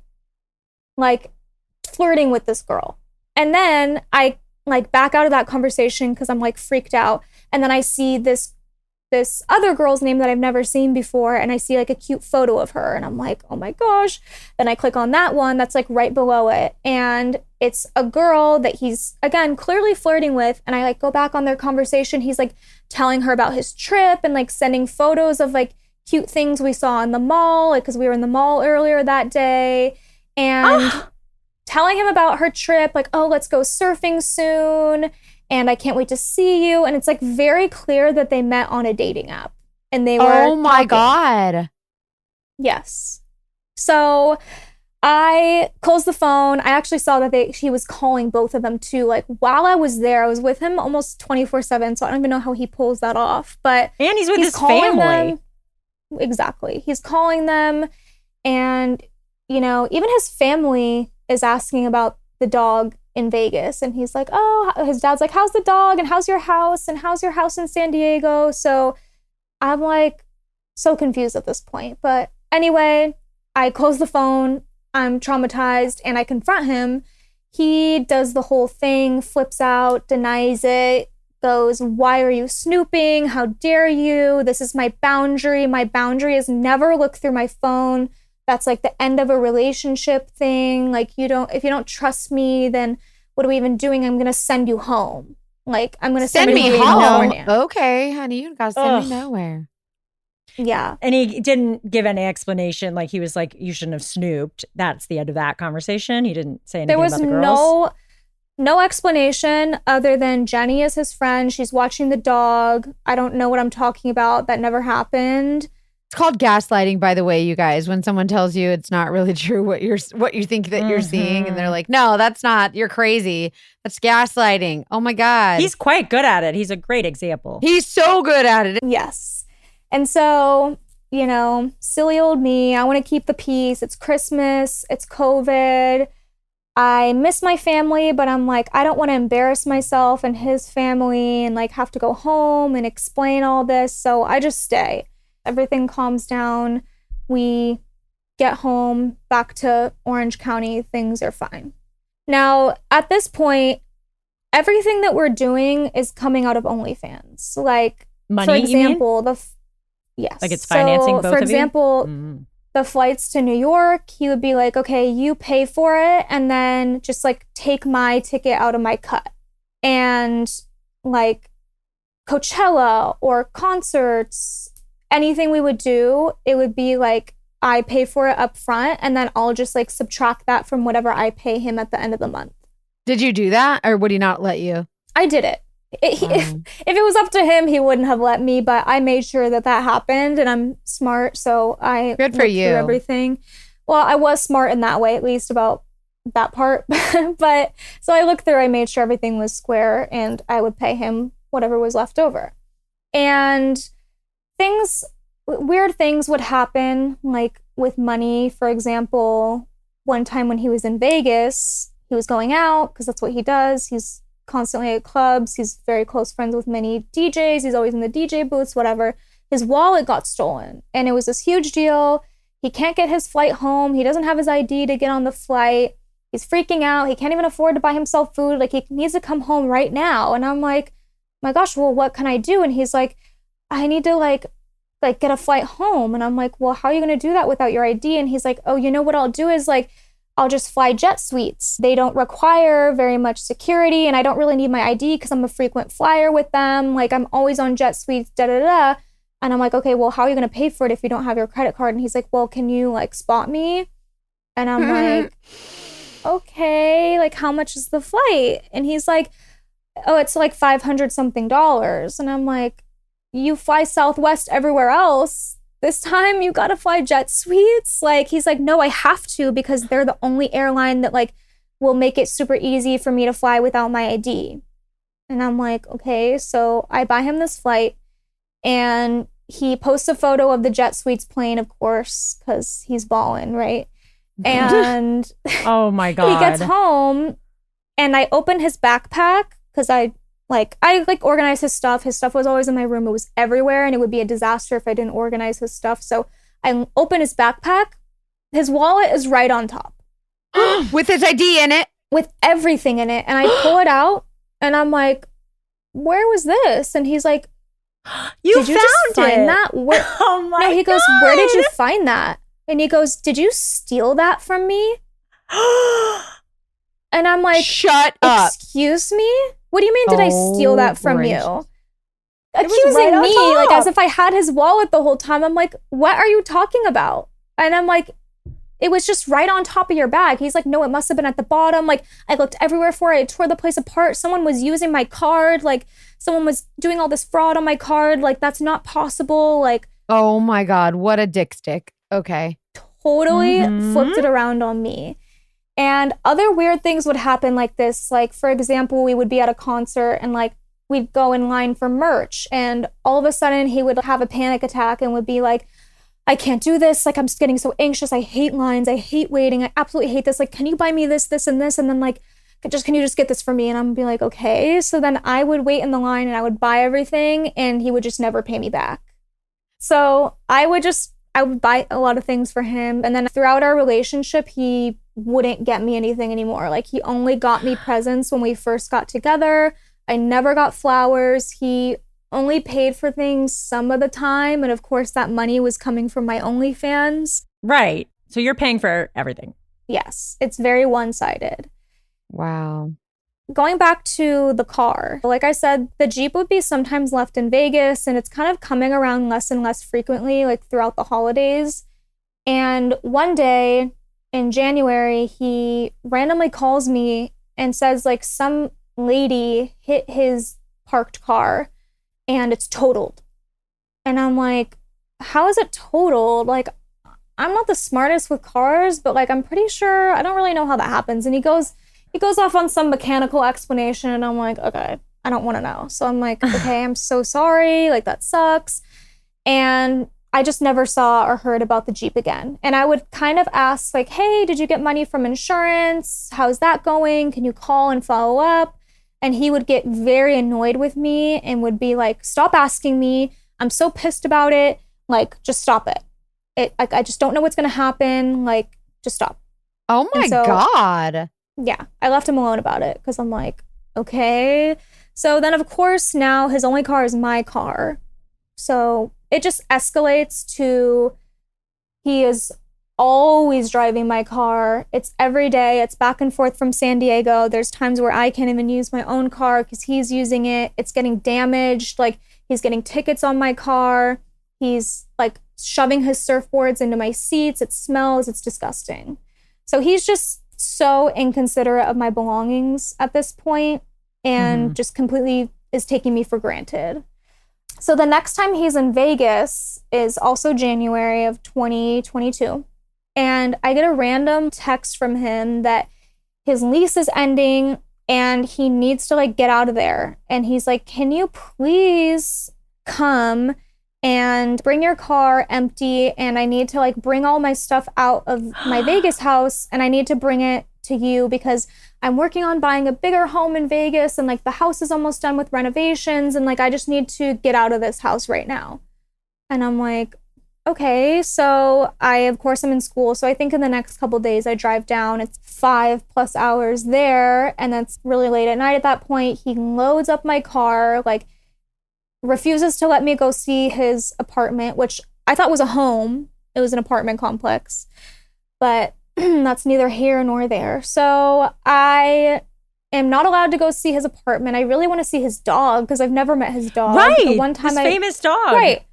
flirting with this girl. And then I back out of that conversation because I'm freaked out. And then I see this other girl's name that I've never seen before, and I see a cute photo of her, and I'm like, oh my gosh. Then I click on that one that's right below it, and it's a girl that he's again clearly flirting with, and I go back on their conversation. He's telling her about his trip and sending photos of cute things we saw in the mall, because we were in the mall earlier that day, and telling him about her trip, oh, let's go surfing soon. And I can't wait to see you. And it's very clear that they met on a dating app. And they were Oh my talking. God. Yes. So I closed the phone. I actually saw that he was calling both of them too. While I was there, I was with him almost 24/7. So I don't even know how he pulls that off. But And he's with his calling family. them. Exactly. He's calling them. And, even his family is asking about the dog in Vegas, and he's like, oh, his dad's like, how's the dog and how's your house and how's your house in San Diego? So I'm so confused at this point. But anyway, I close the phone. I'm traumatized and I confront him. He does the whole thing, flips out, denies it, goes, why are you snooping? How dare you? This is my boundary. My boundary is never look through my phone. That's the end of a relationship thing. If you don't trust me, then what are we even doing? I'm going to send you home. I'm going to send me you home. California. Okay, honey, you gotta send me nowhere. Yeah. And he didn't give any explanation. He was like, you shouldn't have snooped. That's the end of that conversation. He didn't say anything There was about the girls. no explanation other than Jenny is his friend. She's watching the dog. I don't know what I'm talking about. That never happened. It's called gaslighting, by the way, you guys. When someone tells you it's not really true what you think that you're seeing, and they're like, "No, that's not. You're crazy. That's gaslighting." Oh my God, He's quite good at it. He's a great example. he's so good at it. Yes. And so, silly old me. I want to keep the peace. It's Christmas. It's COVID. I miss my family, but I'm like, I don't want to embarrass myself and his family and like have to go home and explain all this. So I just stay. Everything calms down. We get home back to Orange County. Things are fine. Now, at this point, everything that we're doing is coming out of OnlyFans. Like, Money, for example, yes. Like it's financing both for of example, you? the flights to New York, he would be like, okay, you pay for it and then just like take my ticket out of my cut. And like Coachella or concerts, anything we would do, it would be like, I pay for it up front and then I'll just like subtract that from whatever I pay him at the end of the month. Did you do that or would he not let you? I did it. If it was up to him, he wouldn't have let me, but I made sure that happened and I'm smart. So I good for you. Everything. Well, I was smart in that way, at least about that part. But so I looked through, I made sure everything was square and I would pay him whatever was left over. And weird things would happen, like with money. For example, one time when he was in Vegas, he was going out because that's what he does. He's constantly at clubs. He's very close friends with many DJs. He's always in the DJ booths, whatever. His wallet got stolen and it was this huge deal. He can't get his flight home. He doesn't have his ID to get on the flight. He's freaking out. He can't even afford to buy himself food. Like he needs to come home right now. And I'm like, my gosh, well, what can I do? And he's like, I need to like get a flight home. And I'm like, well, how are you going to do that without your ID? And he's like, oh, you know what I'll do is like, I'll just fly jet suites. They don't require very much security and I don't really need my ID because I'm a frequent flyer with them. Like I'm always on jet suites, da da da. And I'm like, okay, well, how are you going to pay for it if you don't have your credit card? And he's like, well, can you like spot me? And I'm like, okay, like how much is the flight? And he's like, oh, it's like $500 something. And I'm like, you fly Southwest everywhere else. This time you gotta fly jet suites? Like, he's like, no, I have to because they're the only airline that like will make it super easy for me to fly without my ID. And I'm like, okay, so I buy him this flight and he posts a photo of the jet suites plane, of course, because he's ballin', right? And oh my God. He gets home and I open his backpack because I organize his stuff. His stuff was always in my room. It was everywhere and it would be a disaster if I didn't organize his stuff. So I open his backpack. His wallet is right on top. With his ID in it? With everything in it. And I pull it out and I'm like, where was this? And he's like, did you just find that? Where? Oh my God. He goes, where did you find that? And he goes, did you steal that from me? And I'm like, shut up. Excuse me? What do you mean, did I steal that from gracious. you? Accusing me, like as if I had his wallet the whole time. I'm like, what are you talking about? And I'm like, it was just right on top of your bag. He's like, no, it must have been at the bottom. Like, I looked everywhere for it. I tore the place apart. Someone was using my card. Like, someone was doing all this fraud on my card. Like, that's not possible. Like, oh my God, what a dick stick. Okay. Totally flipped it around on me. And other weird things would happen like this. Like, for example, we would be at a concert and like we'd go in line for merch and all of a sudden he would have a panic attack and would be like, I can't do this. Like, I'm just getting so anxious. I hate lines. I hate waiting. I absolutely hate this. Like, can you buy me this, this, and this? And then like, can you just get this for me? And I'm be like, okay. So then I would wait in the line and I would buy everything and he would just never pay me back. So I would buy a lot of things for him. And then throughout our relationship, he wouldn't get me anything anymore. Like, he only got me presents when we first got together. I never got flowers. He only paid for things some of the time. And of course, that money was coming from my OnlyFans. Right. So you're paying for everything. Yes. It's very one-sided. Wow. Going back to the car, like I said, the Jeep would be sometimes left in Vegas and it's kind of coming around less and less frequently, like throughout the holidays. And one day in January, he randomly calls me and says like some lady hit his parked car and it's totaled. And I'm like, how is it totaled? Like, I'm not the smartest with cars, but like, I'm pretty sure, I don't really know how that happens. And he goes off on some mechanical explanation and I'm like, okay, I don't want to know. So I'm like, okay, I'm so sorry. Like, that sucks. And I just never saw or heard about the Jeep again. And I would kind of ask like, hey, did you get money from insurance? How's that going? Can you call and follow up? And he would get very annoyed with me and would be like, stop asking me. I'm so pissed about it. Like, just stop it. I just don't know what's going to happen. Like, just stop. Oh my God. Yeah, I left him alone about it because I'm like, okay. So then, of course, now his only car is my car. So it just escalates to he is always driving my car. It's every day. It's back and forth from San Diego. There's times where I can't even use my own car because he's using it. It's getting damaged. Like, he's getting tickets on my car. He's like shoving his surfboards into my seats. It smells. It's disgusting. So he's just so inconsiderate of my belongings at this point and just completely is taking me for granted. So the next time he's in Vegas is also January of 2022. And I get a random text from him that his lease is ending and he needs to like get out of there. And he's like, can you please come and bring your car empty, and I need to like bring all my stuff out of my Vegas house and I need to bring it to you because I'm working on buying a bigger home in Vegas and like the house is almost done with renovations and like I just need to get out of this house right now. And I'm like, okay. So I of course am in school, so I think in the next couple days I drive down. It's 5+ hours there and that's really late at night at that point. He loads up my car, like refuses to let me go see his apartment, which I thought was a home. It was an apartment complex, but that's neither here nor there. So I am not allowed to go see his apartment. I really want to see his dog because I've never met his dog. Right. The one time his famous dog. Right.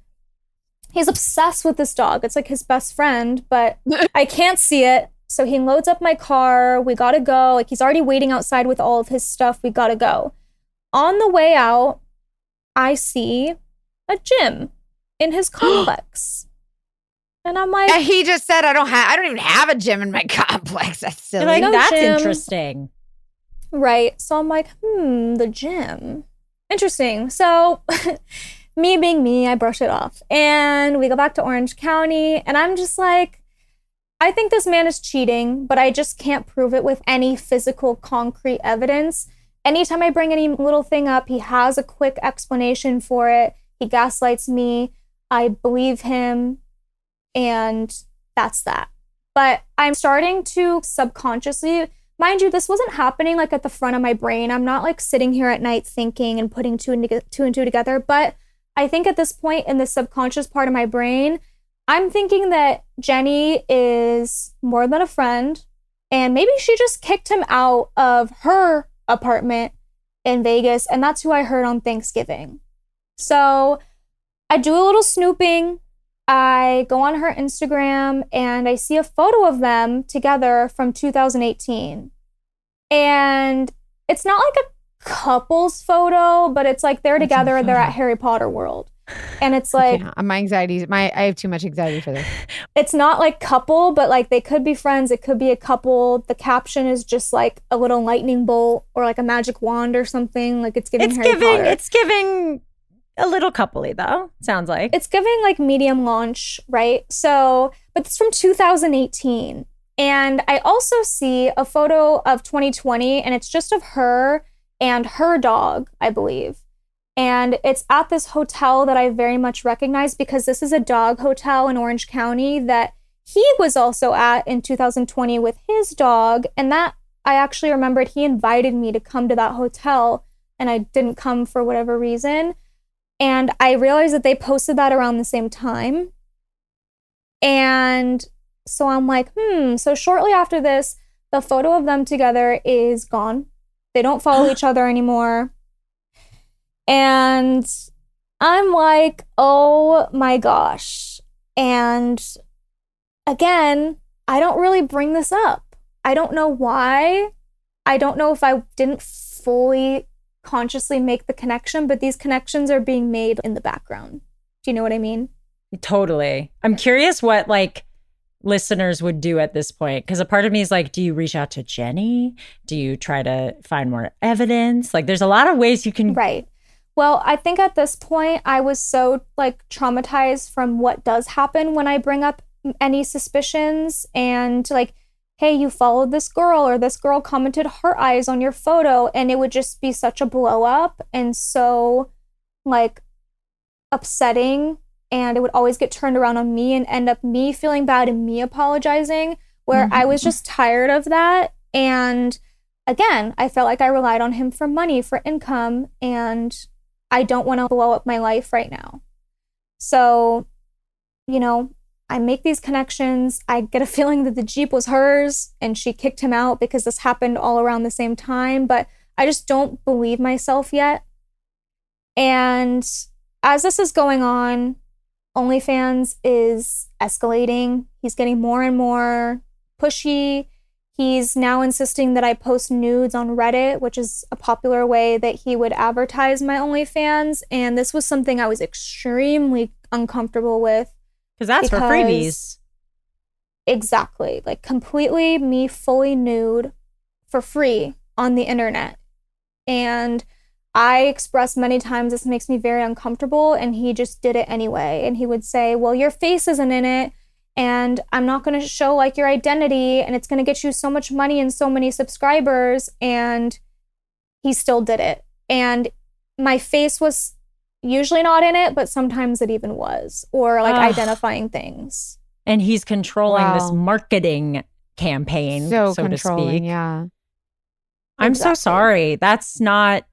He's obsessed with this dog. It's like his best friend, but I can't see it. So he loads up my car. We got to go. Like, he's already waiting outside with all of his stuff. We got to go. On the way out, I see a gym in his complex. And I'm like, he just said, I don't even have a gym in my complex. That's silly. You're like, No that's gym. interesting. Right. So I'm like, the gym. Interesting. So me being me, I brush it off. And we go back to Orange County. And I'm just like, I think this man is cheating, but I just can't prove it with any physical, concrete evidence. Anytime I bring any little thing up, he has a quick explanation for it. He gaslights me. I believe him. And that's that. But I'm starting to subconsciously, mind you, this wasn't happening like at the front of my brain. I'm not like sitting here at night thinking and putting two and two together. But I think at this point in the subconscious part of my brain, I'm thinking that Jenny is more than a friend. And maybe she just kicked him out of her apartment in Vegas. And that's who I heard on Thanksgiving. So I do a little snooping. I go on her Instagram and I see a photo of them together from 2018. And it's not like a couple's photo, but it's like they're together, they're at Harry Potter World. And it's like, my anxiety, I have too much anxiety for this. It's not like couple, but like they could be friends. It could be a couple. The caption is just like a little lightning bolt or like a magic wand or something. Like it's giving Harry Potter. It's giving a little coupley though, sounds like. It's giving like medium launch, right? So, but it's from 2018. And I also see a photo of 2020 and it's just of her and her dog, I believe. And it's at this hotel that I very much recognize because this is a dog hotel in Orange County that he was also at in 2020 with his dog. And that I actually remembered he invited me to come to that hotel and I didn't come for whatever reason. And I realized that they posted that around the same time. And so I'm like, so shortly after this, the photo of them together is gone. They don't follow each other anymore. And I'm like, oh my gosh. And again, I don't really bring this up. I don't know why. I don't know if I didn't fully consciously make the connection, but these connections are being made in the background. Do you know what I mean? Totally. I'm curious what like listeners would do at this point, because a part of me is like, do you reach out to Jenny? Do you try to find more evidence? Like there's a lot of ways you can Right. Well, I think at this point I was so like traumatized from what does happen when I bring up any suspicions and like, hey, you followed this girl or this girl commented heart eyes on your photo, and it would just be such a blow up and so like upsetting, and it would always get turned around on me and end up me feeling bad and me apologizing, where I was just tired of that. And again, I felt like I relied on him for money, for income, and I don't want to blow up my life right now. So, you know, I make these connections. I get a feeling that the Jeep was hers and she kicked him out because this happened all around the same time, but I just don't believe myself yet. And as this is going on, OnlyFans is escalating. He's getting more and more pushy. He's now insisting that I post nudes on Reddit, which is a popular way that he would advertise my OnlyFans. And this was something I was extremely uncomfortable with. Because that's for freebies. Exactly. Like completely me fully nude for free on the internet. And I expressed many times this makes me very uncomfortable, and he just did it anyway. And he would say, well, your face isn't in it, and I'm not going to show like your identity, and it's going to get you so much money and so many subscribers. And he still did it. And my face was usually not in it, but sometimes it even was, or like identifying things. And he's controlling this marketing campaign, so to speak. Yeah. I'm so sorry. That's not,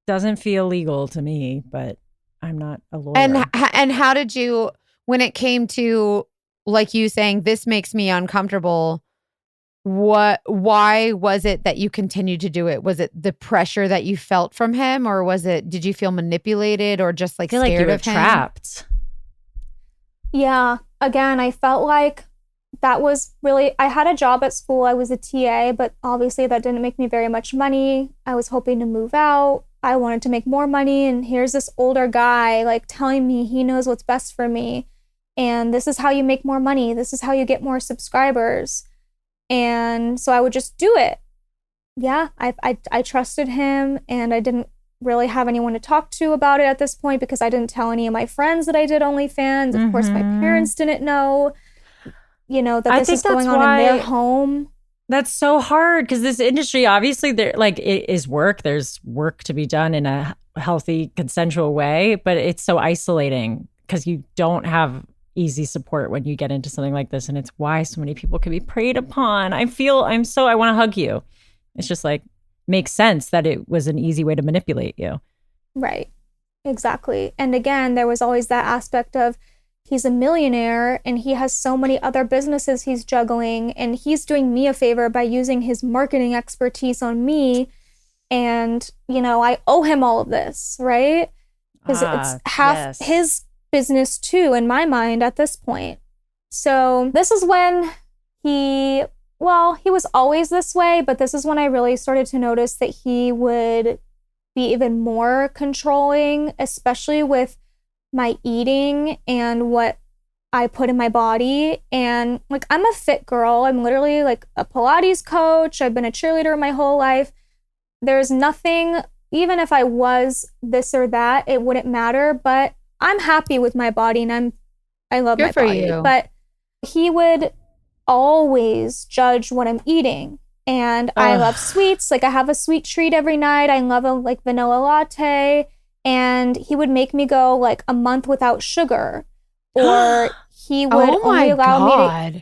doesn't feel legal to me, but I'm not a lawyer. And how did you, when it came to like you saying, this makes me uncomfortable, why was it that you continued to do it? Was it the pressure that you felt from him, or did you feel manipulated or just like I feel scared like you were of him? trapped? Yeah. Again, I felt like that was really, I had a job at school. I was a TA, but obviously that didn't make me very much money. I was hoping to move out. I wanted to make more money. And here's this older guy like telling me he knows what's best for me. And this is how you make more money. This is how you get more subscribers. And so I would just do it. Yeah, I trusted him, and I didn't really have anyone to talk to about it at this point because I didn't tell any of my friends that I did OnlyFans. Of course, my parents didn't know, that this is going on in their home. That's so hard because this industry, obviously, it is work. There's work to be done in a healthy, consensual way, but it's so isolating because you don't have easy support when you get into something like this, and it's why so many people can be preyed upon. I want to hug you. It's just like makes sense that it was an easy way to manipulate you. Right. Exactly. And again, there was always that aspect of he's a millionaire and he has so many other businesses he's juggling, and he's doing me a favor by using his marketing expertise on me, and I owe him all of this, right? Because it's half his business too, in my mind, at this point. So this is when he was always this way, but this is when I really started to notice that he would be even more controlling, especially with my eating and what I put in my body. And like, I'm a fit girl. I'm literally like a Pilates coach. I've been a cheerleader my whole life. There's nothing, even if I was this or that, it wouldn't matter, but I'm happy with my body, and I love my body. You. But he would always judge what I'm eating. And I love sweets. Like, I have a sweet treat every night. I love a like vanilla latte. And he would make me go like a month without sugar. Or he would only allow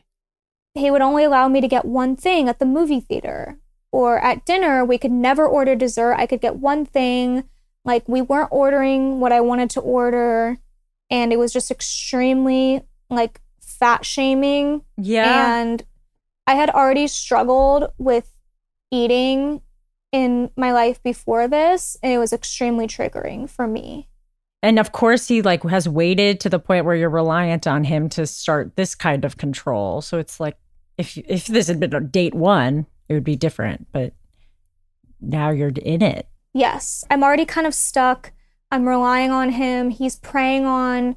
me to get one thing at the movie theater. Or at dinner, we could never order dessert. I could get one thing. Like, we weren't ordering what I wanted to order, and it was just extremely, like, fat shaming. Yeah. And I had already struggled with eating in my life before this, and it was extremely triggering for me. And of course, he, like, has waited to the point where you're reliant on him to start this kind of control. So it's like, if this had been a date one, it would be different. But now you're in it. Yes, I'm already kind of stuck. I'm relying on him. He's preying on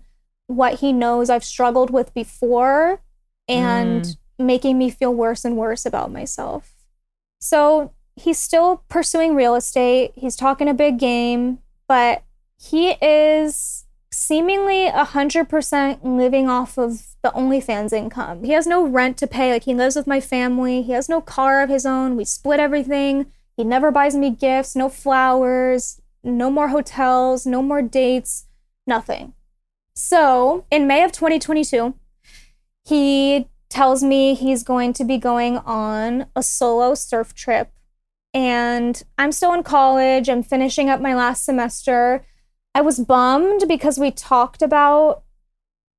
what he knows I've struggled with before and making me feel worse and worse about myself. So he's still pursuing real estate. He's talking a big game, but he is seemingly 100% living off of the OnlyFans income. He has no rent to pay. Like, he lives with my family. He has no car of his own. We split everything. He never buys me gifts, no flowers, no more hotels, no more dates, nothing. So in May of 2022, he tells me he's going to be going on a solo surf trip. And I'm still in college. I'm finishing up my last semester. I was bummed because we talked about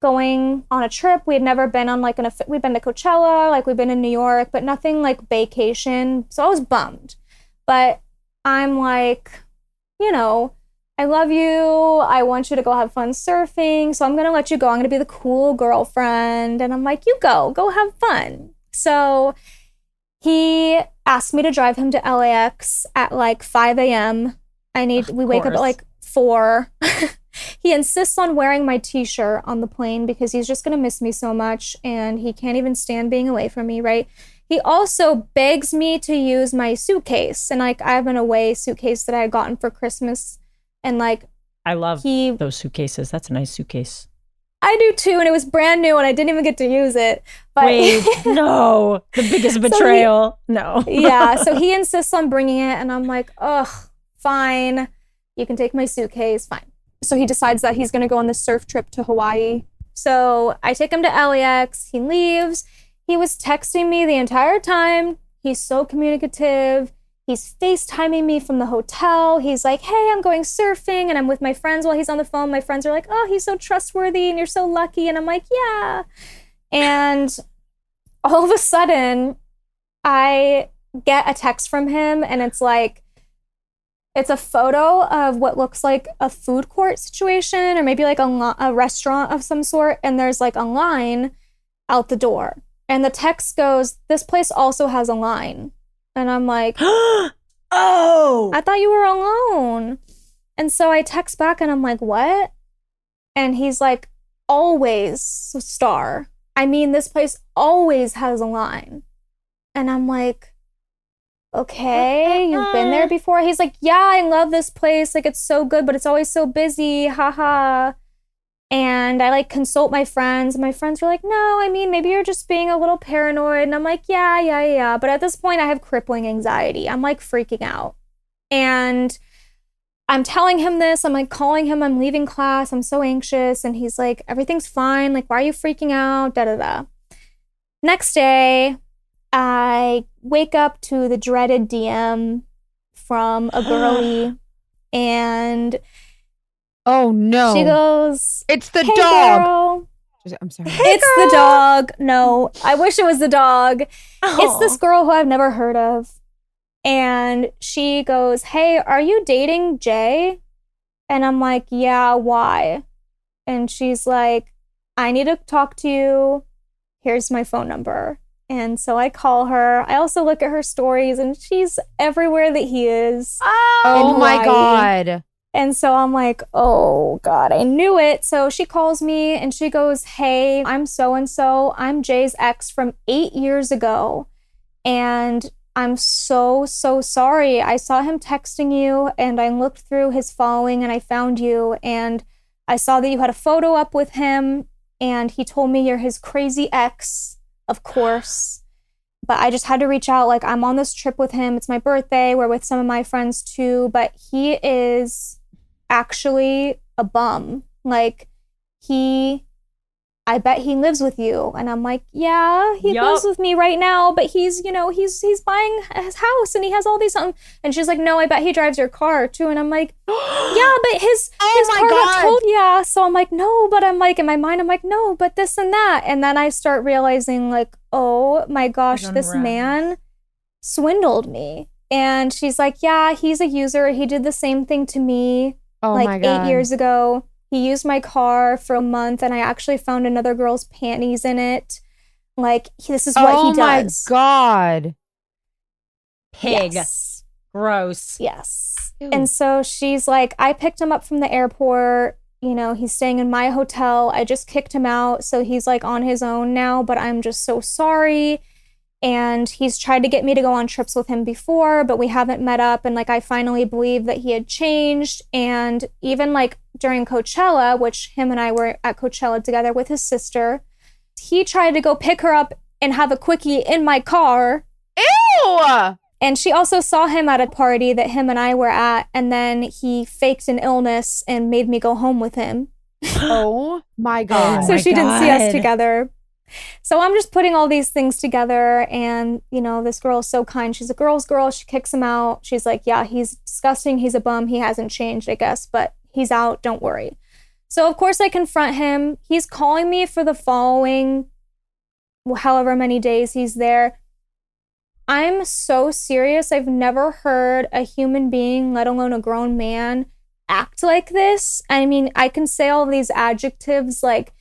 going on a trip. We had never been on like we've been to Coachella, like we've been in New York, but nothing like vacation. So I was bummed. But I'm like, you know, I love you. I want you to go have fun surfing. So I'm going to let you go. I'm going to be the cool girlfriend. And I'm like, you go have fun. So he asked me to drive him to LAX at like 5 a.m. We wake up at like 4. He insists on wearing my t-shirt on the plane because he's just going to miss me so much. And he can't even stand being away from me, right? He also begs me to use my suitcase. And like, I have an away suitcase that I had gotten for Christmas. And like, I love those suitcases. That's a nice suitcase. I do too. And it was brand new and I didn't even get to use it. But wait, no, the biggest betrayal. No. Yeah. So he insists on bringing it. And I'm like, ugh, fine. You can take my suitcase. Fine. So he decides that he's going to go on this surf trip to Hawaii. So I take him to LAX. He leaves. He was texting me the entire time. He's so communicative. He's FaceTiming me from the hotel. He's like, hey, I'm going surfing and I'm with my friends while he's on the phone. My friends are like, oh, he's so trustworthy and you're so lucky. And I'm like, yeah. And all of a sudden, I get a text from him and it's like, it's a photo of what looks like a food court situation or maybe like a restaurant of some sort. And there's like a line out the door. And the text goes, this place also has a line. And I'm like, oh, I thought you were alone. And so I text back and I'm like, what? And he's like, always, star. I mean, this place always has a line. And I'm like, okay, you've been there before? He's like, yeah, I love this place. Like, it's so good, but it's always so busy. Haha. And I like consult my friends. My friends were like, no, I mean, maybe you're just being a little paranoid. And I'm like, yeah. But at this point, I have crippling anxiety. I'm like freaking out. And I'm telling him this. I'm like calling him. I'm leaving class. I'm so anxious. And he's like, everything's fine. Like, why are you freaking out? Da-da-da. Next day, I wake up to the dreaded DM from a girlie. And oh no. She goes, it's the hey, dog. Girl. I'm sorry. Hey, it's girl. The dog. No, I wish it was the dog. Oh. It's this girl who I've never heard of. And she goes, hey, are you dating Jay? And I'm like, yeah, why? And she's like, I need to talk to you. Here's my phone number. And so I call her. I also look at her stories and she's everywhere that he is. Oh my God. And so I'm like, oh God, I knew it. So she calls me and she goes, hey, I'm so-and-so. I'm Jay's ex from 8 years ago. And I'm so sorry. I saw him texting you and I looked through his following and I found you. And I saw that you had a photo up with him and he told me you're his crazy ex, of course. But I just had to reach out. Like, I'm on this trip with him. It's my birthday. We're with some of my friends too. But he is actually a bum. Like, I bet he lives with you. And I'm like, yeah, he lives with me right now, but he's buying his house and he has all these and she's like, no, I bet he drives your car too. And I'm like, yeah, but his car got told, yeah. So I'm like, no, but I'm like, in my mind, I'm like, no, but this and that. And then I start realizing like, oh my gosh, this man swindled me. And she's like, yeah, he's a user. He did the same thing to me like 8 years ago. He used my car for a month and I actually found another girl's panties in it. Like, this is what he does. Oh my God. Pig. Yes. Gross. Yes. Ew. And so she's like, I picked him up from the airport. You know, he's staying in my hotel. I just kicked him out. So he's like on his own now, but I'm just so sorry. And he's tried to get me to go on trips with him before, but we haven't met up. And like, I finally believe that he had changed. And even like during Coachella, which him and I were at Coachella together with his sister, he tried to go pick her up and have a quickie in my car. Ew! And she also saw him at a party that him and I were at. And then he faked an illness and made me go home with him. Oh my God. So she didn't see us God. together. So I'm just putting all these things together. And, you know, this girl is so kind. She's a girl's girl. She kicks him out. She's like, yeah, he's disgusting. He's a bum. He hasn't changed, I guess, but he's out. Don't worry. So, of course, I confront him. He's calling me for the following however many days he's there. I'm so serious. I've never heard a human being, let alone a grown man, act like this. I mean, I can say all these adjectives like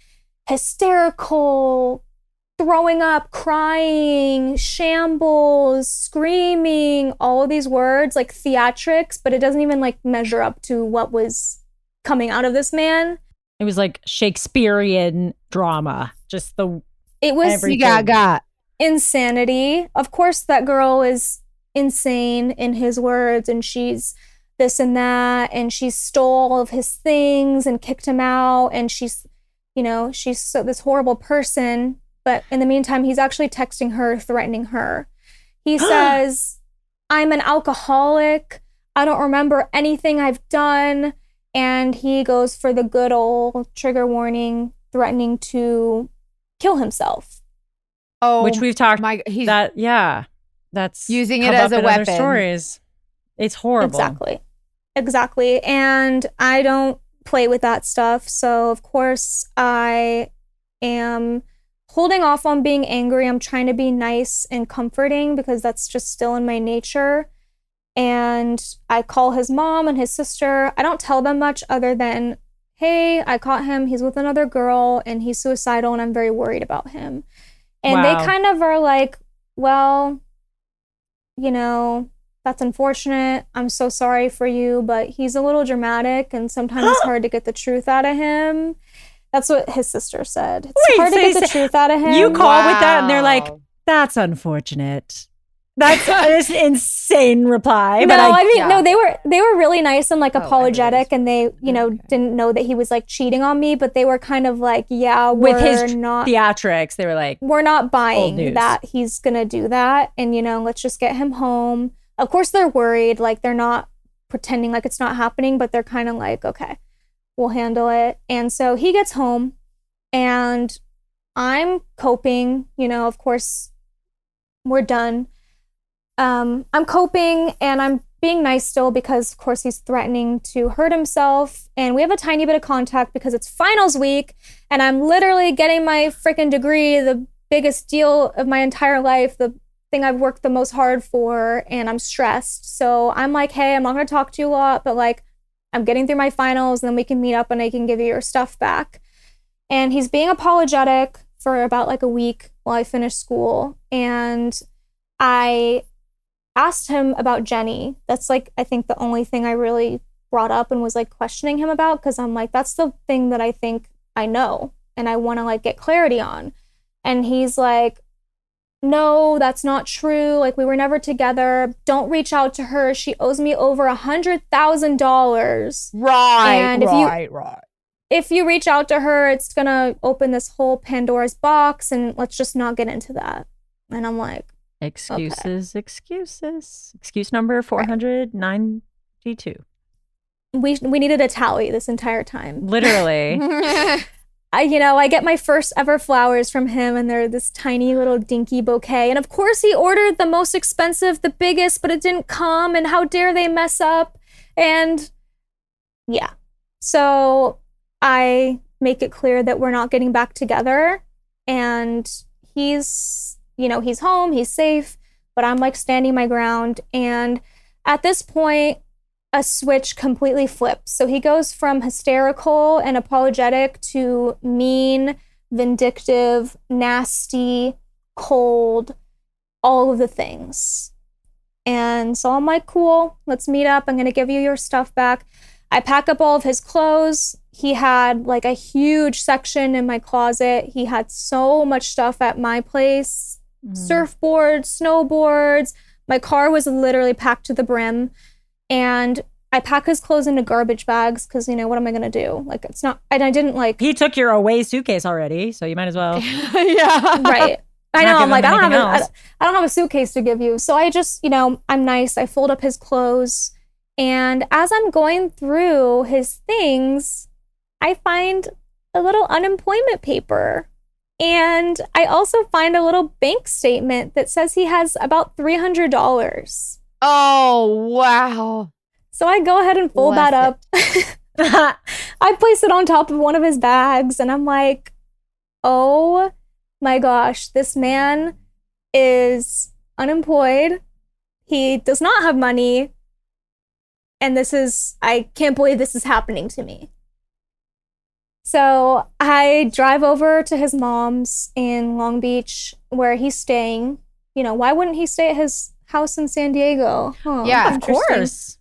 hysterical, throwing up, crying, shambles, screaming, all of these words like theatrics, but it doesn't even like measure up to what was coming out of this man. It was like Shakespearean drama. Just It was everything. Got. insanity. Of course, that girl is insane in his words, and she's this and that, and she stole all of his things and kicked him out, and she's this horrible person. But in the meantime, he's actually texting her, threatening her. He says, I'm an alcoholic. I don't remember anything I've done. And he goes for the good old trigger warning, threatening to kill himself. Oh, Which we've talked he's that's using it come as up a in other weapon. stories. It's horrible. Exactly. And I don't play with that stuff. So, of course, I am holding off on being angry. I'm trying to be nice and comforting because that's just still in my nature. And I call his mom and his sister. I don't tell them much other than, hey, I caught him. He's with another girl and he's suicidal and I'm very worried about him. And Wow. they kind of are like, well, you know, that's unfortunate. I'm so sorry for you, but he's a little dramatic and sometimes it's hard to get the truth out of him. That's what his sister said. It's hard to so get the truth out of him. You call with that and they're like, Wow. that's unfortunate. That's an insane reply. No, but I mean, yeah. no, they were really nice and like apologetic, everybody's- and they, didn't know that he was like cheating on me, but they were kind of like, yeah, with we're his not theatrics, they were like, we're not Old buying news. that he's gonna do that, and let's just get him home. Of course, they're worried, like they're not pretending like it's not happening, but they're kind of like, okay, we'll handle it. And so he gets home, and I'm coping. Of course, we're done. I'm coping and I'm being nice still because, of course, he's threatening to hurt himself. And we have a tiny bit of contact because it's finals week and I'm literally getting my freaking degree, the biggest deal of my entire life, the thing I've worked the most hard for, and I'm stressed. So I'm like, hey, I'm not going to talk to you a lot, but like, I'm getting through my finals and then we can meet up and I can give you your stuff back. And he's being apologetic for about like a week while I finish school. And I asked him about Jenny. That's like, I think the only thing I really brought up and was like questioning him about, because I'm like, that's the thing that I think I know and I want to like get clarity on. And he's like, no, that's not true. Like, we were never together. Don't reach out to her. She owes me over $100,000. Right, And right. If you reach out to her, it's gonna open this whole Pandora's box, and let's just not get into that. And I'm like, excuses. Excuse number 492. we needed a tally this entire time. Literally. I get my first ever flowers from him, and they're this tiny little dinky bouquet. And of course, he ordered the most expensive, the biggest, but it didn't come. And how dare they mess up? And yeah, so I make it clear that we're not getting back together. And he's home, he's safe, but I'm like standing my ground. And at this point, a switch completely flips. So he goes from hysterical and apologetic to mean, vindictive, nasty, cold, all of the things. And so I'm like, cool, let's meet up. I'm going to give you your stuff back. I pack up all of his clothes. He had like a huge section in my closet. He had so much stuff at my place surfboards, snowboards. My car was literally packed to the brim. And I pack his clothes into garbage bags because, you know, what am I going to do? Like, it's not, and I didn't like. He took your away suitcase already, so you might as well. Yeah. Right. I know. Not I'm give like, him I anything don't have a suitcase to give you. So I just, you know, I'm nice. I fold up his clothes. And as I'm going through his things, I find a little unemployment paper. And I also find a little bank statement that says he has about $300. Oh, wow. So I go ahead and fold that up. I place it on top of one of his bags and I'm like, oh my gosh, this man is unemployed. He does not have money. And I can't believe this is happening to me. So I drive over to his mom's in Long Beach where he's staying. You know, why wouldn't he stay at his house in San Diego? Huh, yeah, Of course.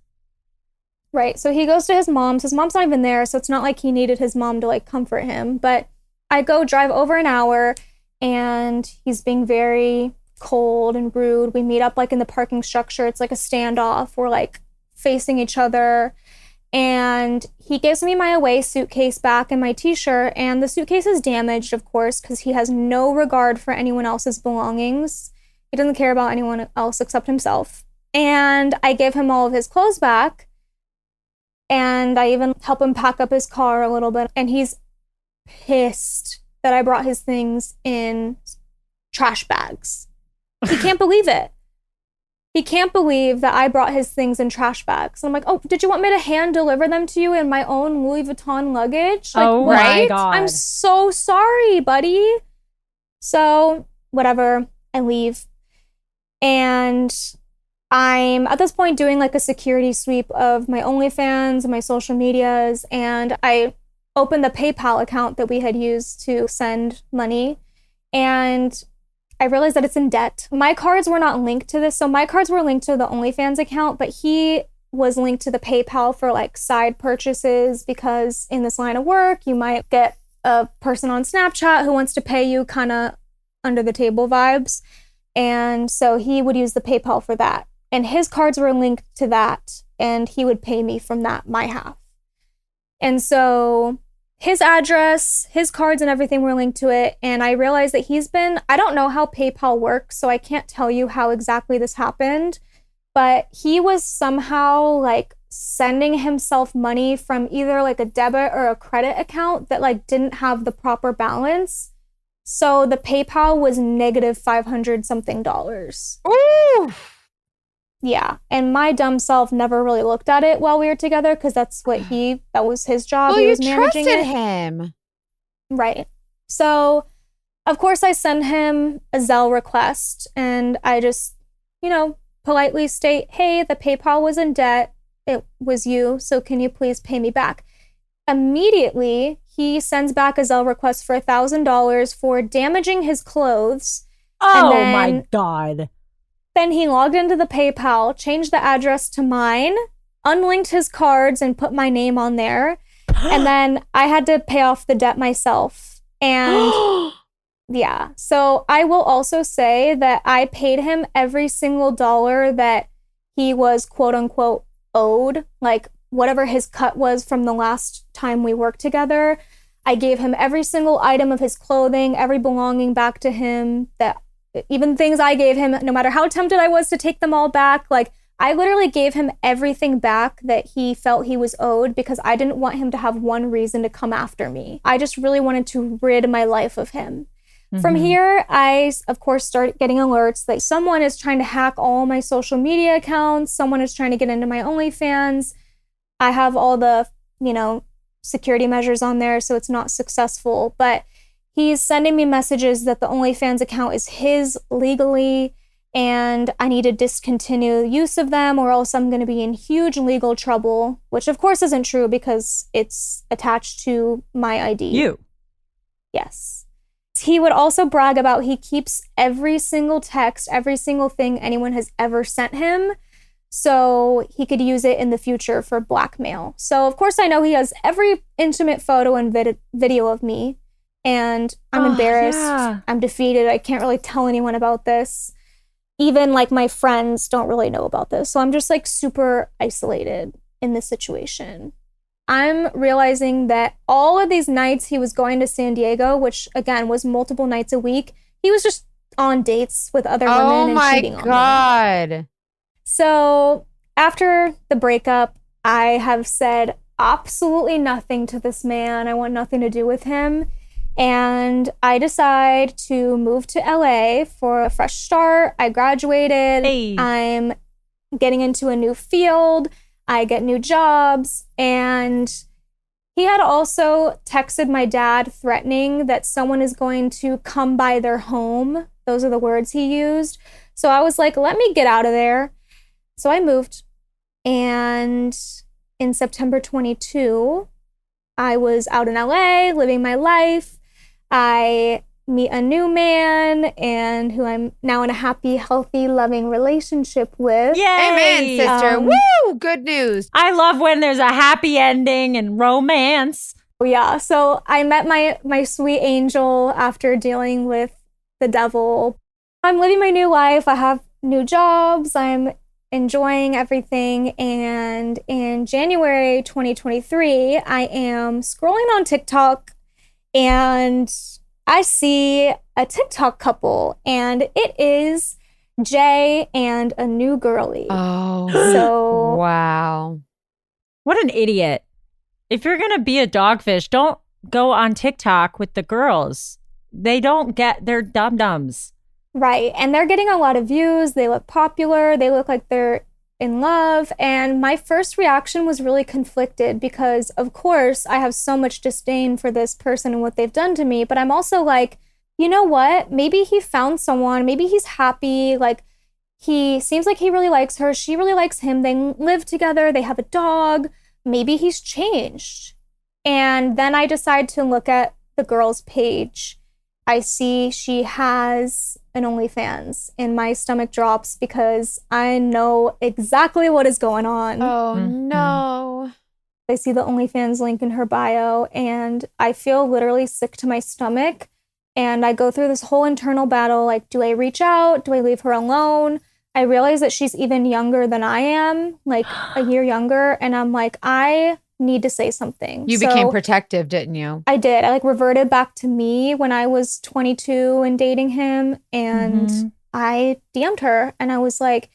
Right. So he goes to his mom's. His mom's not even there, so it's not like he needed his mom to like comfort him. But I go drive over an hour and he's being very cold and rude. We meet up like in the parking structure. It's like a standoff. We're like facing each other. And he gives me my away suitcase back and my t-shirt. And the suitcase is damaged, of course, because he has no regard for anyone else's belongings. He doesn't care about anyone else except himself. And I give him all of his clothes back. And I even help him pack up his car a little bit. And he's pissed that I brought his things in trash bags. He can't believe it. He can't believe that I brought his things in trash bags. I'm like, oh, did you want me to hand deliver them to you in my own Louis Vuitton luggage? Like, Oh my God. I'm so sorry, buddy. So, whatever. I leave. And I'm at this point doing like a security sweep of my OnlyFans and my social medias. And I opened the PayPal account that we had used to send money. And I realized that it's in debt. My cards were not linked to this. So my cards were linked to the OnlyFans account, but he was linked to the PayPal for like side purchases because in this line of work, you might get a person on Snapchat who wants to pay you kind of under the table vibes. And so he would use the PayPal for that. And his cards were linked to that. And he would pay me from that, my half. And so his address, his cards and everything were linked to it. And I realized that I don't know how PayPal works, so I can't tell you how exactly this happened, but he was somehow like sending himself money from either like a debit or a credit account that like didn't have the proper balance. So the PayPal was negative $500 something. Ooh. Yeah. And my dumb self never really looked at it while we were together because that was his job. Well, he you was managing trusted it. him. Right. So, of course, I send him a Zelle request and I just, politely state, hey, the PayPal was in debt. It was you. So can you please pay me back? Immediately, he sends back a Zelle request for $1,000 for damaging his clothes. Oh my God. Then he logged into the PayPal, changed the address to mine, unlinked his cards and put my name on there. And then I had to pay off the debt myself. And yeah, so I will also say that I paid him every single dollar that he was quote unquote owed, like whatever his cut was from the last time we worked together. I gave him every single item of his clothing, every belonging back to him, that even things I gave him, no matter how tempted I was to take them all back, like I literally gave him everything back that he felt he was owed because I didn't want him to have one reason to come after me. I just really wanted to rid my life of him. Mm-hmm. From here, I, of course, started getting alerts that someone is trying to hack all my social media accounts. Someone is trying to get into my OnlyFans. I have all the, security measures on there, so it's not successful. But he's sending me messages that the OnlyFans account is his legally, and I need to discontinue use of them or else I'm going to be in huge legal trouble, which of course isn't true because it's attached to my ID. You. Yes. He would also brag about he keeps every single text, every single thing anyone has ever sent him, so he could use it in the future for blackmail. So of course I know he has every intimate photo and video of me. And I'm embarrassed. Yeah. I'm defeated. I can't really tell anyone about this. Even like my friends don't really know about this. So I'm just like super isolated in this situation. I'm realizing that all of these nights he was going to San Diego, which again was multiple nights a week, he was just on dates with other women and cheating on me. Oh my God. So after the breakup, I have said absolutely nothing to this man. I want nothing to do with him. And I decide to move to LA for a fresh start. I graduated. Hey. I'm getting into a new field. I get new jobs. And he had also texted my dad threatening that someone is going to come by their home. Those are the words he used. So I was like, let me get out of there. So I moved. And in September 22, I was out in LA living my life. I meet a new man and who I'm now in a happy, healthy, loving relationship with. Yay! Amen, sister. Woo! Good news. I love when there's a happy ending and romance. Yeah, so I met my sweet angel after dealing with the devil. I'm living my new life. I have new jobs. I'm enjoying everything. And in January 2023, I am scrolling on TikTok and I see a TikTok couple, and it is Jay and a new girlie. Oh, So wow. What an idiot. If you're going to be a dogfish, don't go on TikTok with the girls. They don't get their dum-dums. right. And they're getting a lot of views. They look popular. They look like they're in love. And my first reaction was really conflicted because, of course, I have so much disdain for this person and what they've done to me. But I'm also like, you know what? Maybe he found someone. Maybe he's happy. Like, he seems like he really likes her. She really likes him. They live together. They have a dog. Maybe he's changed. And then I decide to look at the girl's page. I see she has an OnlyFans and my stomach drops because I know exactly what is going on. Oh, Mhm. no. I see the OnlyFans link in her bio and I feel literally sick to my stomach. And I go through this whole internal battle. Like, do I reach out? Do I leave her alone? I realize that she's even younger than I am, like a year younger. And I'm like, I need to say something. You became protective, didn't you? I did. I like reverted back to me when I was 22 and dating him. And I DM'd her and I was like,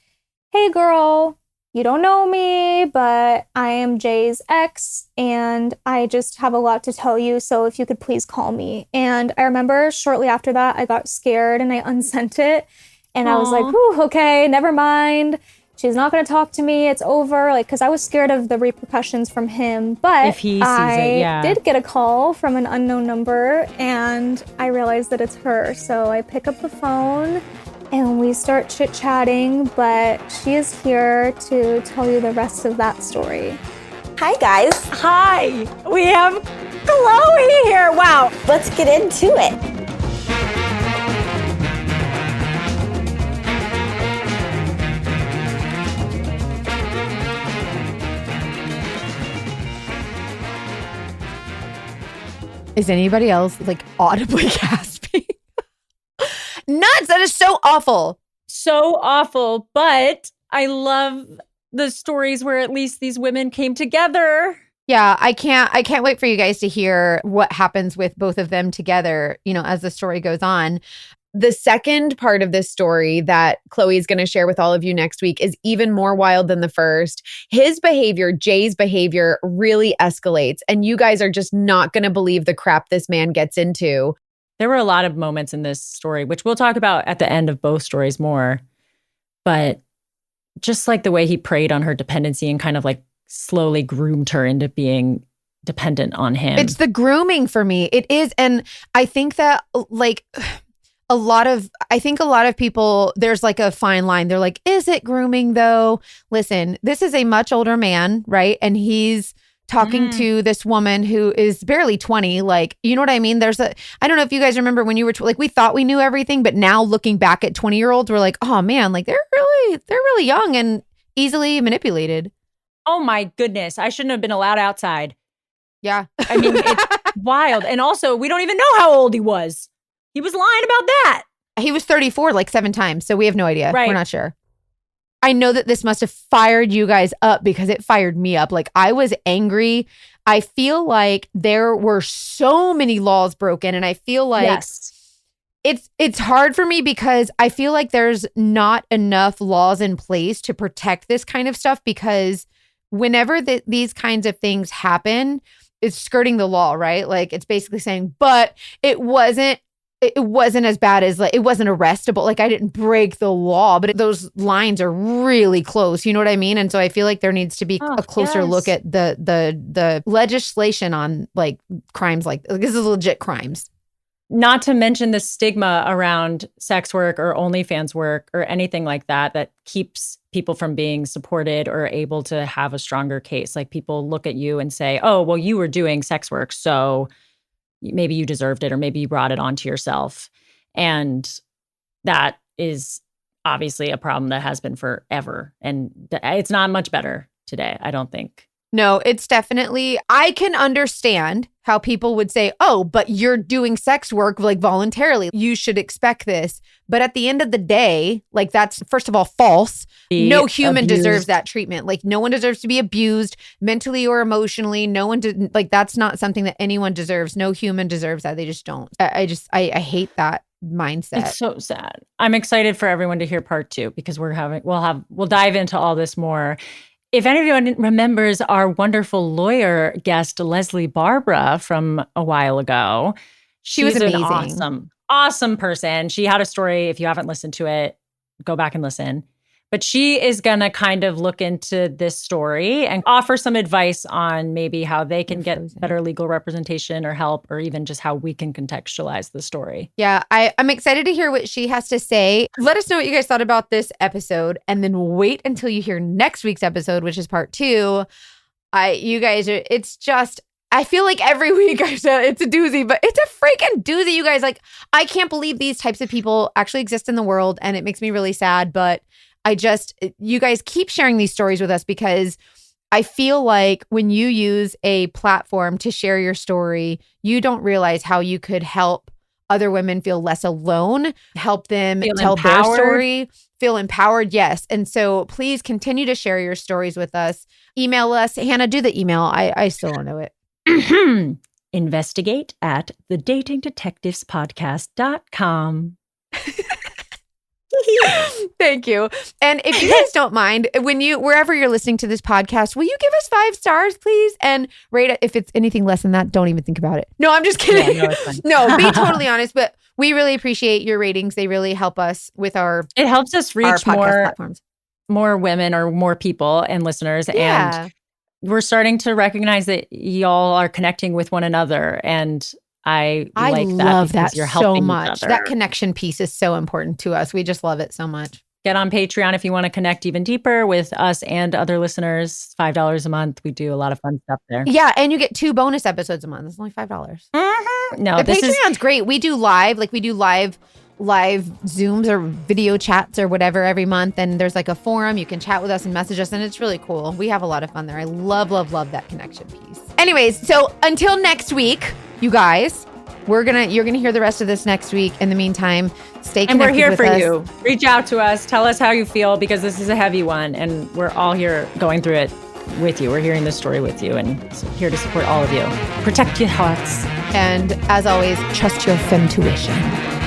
hey girl, you don't know me, but I am Jay's ex and I just have a lot to tell you. So if you could please call me. And I remember shortly after that, I got scared and I unsent it. And I was like, whew, okay, never mind. She's not going to talk to me. It's over. Like, because I was scared of the repercussions from him. But If he sees I it, yeah. did get a call from an unknown number and I realized that it's her. So I pick up the phone and we start chit-chatting. But she is here to tell you the rest of that story. Hi, guys. Hi, we have Chloe here. Wow. Let's get into it. Is anybody else like audibly gasping? Nuts. That is so awful. So awful, but I love the stories where at least these women came together. Yeah, I can't wait for you guys to hear what happens with both of them together, you know, as the story goes on. The second part of this story that Chloe is going to share with all of you next week is even more wild than the first. His behavior, Jay's behavior, really escalates. And you guys are just not going to believe the crap this man gets into. There were a lot of moments in this story, which we'll talk about at the end of both stories more. But just like the way he preyed on her dependency and kind of like slowly groomed her into being dependent on him. It's the grooming for me. It is. And I think that like a lot of people, there's like a fine line. They're like, is it grooming though? Listen, this is a much older man, right? And he's talking to this woman who is barely 20. Like, you know what I mean? I don't know if you guys remember when you were like, we thought we knew everything, but now looking back at 20-year-olds, we're like, oh man, like they're really young and easily manipulated. Oh my goodness. I shouldn't have been allowed outside. Yeah. I mean, Wild. And also, we don't even know how old he was. He was lying about that. He was 34 like 7 times, so we have no idea. Right. We're not sure. I know that this must have fired you guys up because it fired me up. Like, I was angry. I feel like there were so many laws broken, and I feel like Yes. it's hard for me because I feel like there's not enough laws in place to protect this kind of stuff, because whenever these kinds of things happen, it's skirting the law, right? Like, it's basically saying, but it wasn't as bad as, like, it wasn't arrestable. Like, I didn't break the law, but those lines are really close. You know what I mean? And so I feel like there needs to be a closer look at the legislation on like crimes like this is legit crimes. Not to mention the stigma around sex work or OnlyFans work or anything like that keeps people from being supported or able to have a stronger case. Like, people look at you and say, oh, well, you were doing sex work, so maybe you deserved it, or maybe you brought it onto yourself. And that is obviously a problem that has been forever. And it's not much better today, I don't think. No, it's definitely, I can understand how people would say, oh, but you're doing sex work like voluntarily. You should expect this. But at the end of the day, like, that's first of all false. No human deserves that treatment. Like, no one deserves to be abused mentally or emotionally. No one did, like, that's not something that anyone deserves. No human deserves that. They just don't. I hate that mindset. It's so sad. I'm excited for everyone to hear part 2 because we'll dive into all this more. If anyone remembers our wonderful lawyer guest, Leslie Barbara, from a while ago, she was amazing. An awesome person. She had a story. If you haven't listened to it, go back and listen. But she is going to kind of look into this story and offer some advice on maybe how they can get better legal representation or help, or even just how we can contextualize the story. Yeah, I'm excited to hear what she has to say. Let us know what you guys thought about this episode, and then wait until you hear next week's episode, which is part 2. It's just, I feel like every week I say it's a doozy, but it's a freaking doozy, you guys. Like, I can't believe these types of people actually exist in the world, and it makes me really sad, but you guys keep sharing these stories with us, because I feel like when you use a platform to share your story, you don't realize how you could help other women feel less alone, help them tell their story, feel empowered. Yes. And so please continue to share your stories with us. Email us. Hannah, do the email. I still don't know it. Investigate at thedatingdetectivespodcast.com. Thank you. And if you guys don't mind, wherever you're listening to this podcast, will you give us 5 stars, please? And rate it. If it's anything less than that, don't even think about it. No, I'm just kidding. Yeah, no, be totally honest. But we really appreciate your ratings. They really help us with it helps us reach more women or more people and listeners. Yeah. And we're starting to recognize that y'all are connecting with one another. And I love that you're so much. That connection piece is so important to us. We just love it so much. Get on Patreon if you want to connect even deeper with us and other listeners. $5 a month. We do a lot of fun stuff there. Yeah, and you get 2 bonus episodes a month. It's only $5. Mm-hmm. No, Patreon's great. We do live Zooms or video chats or whatever every month, and there's like a forum. You can chat with us and message us, and it's really cool. We have a lot of fun there. I love that connection piece. Anyways, so until next week, you guys, you're gonna hear the rest of this next week. In the meantime, stay connected. And we're here with for us. you. Reach out to us. Tell us how you feel, because this is a heavy one, and we're all here going through it with you. We're hearing this story with you, and here to support all of you. Protect your hearts. And as always, trust your femtuition.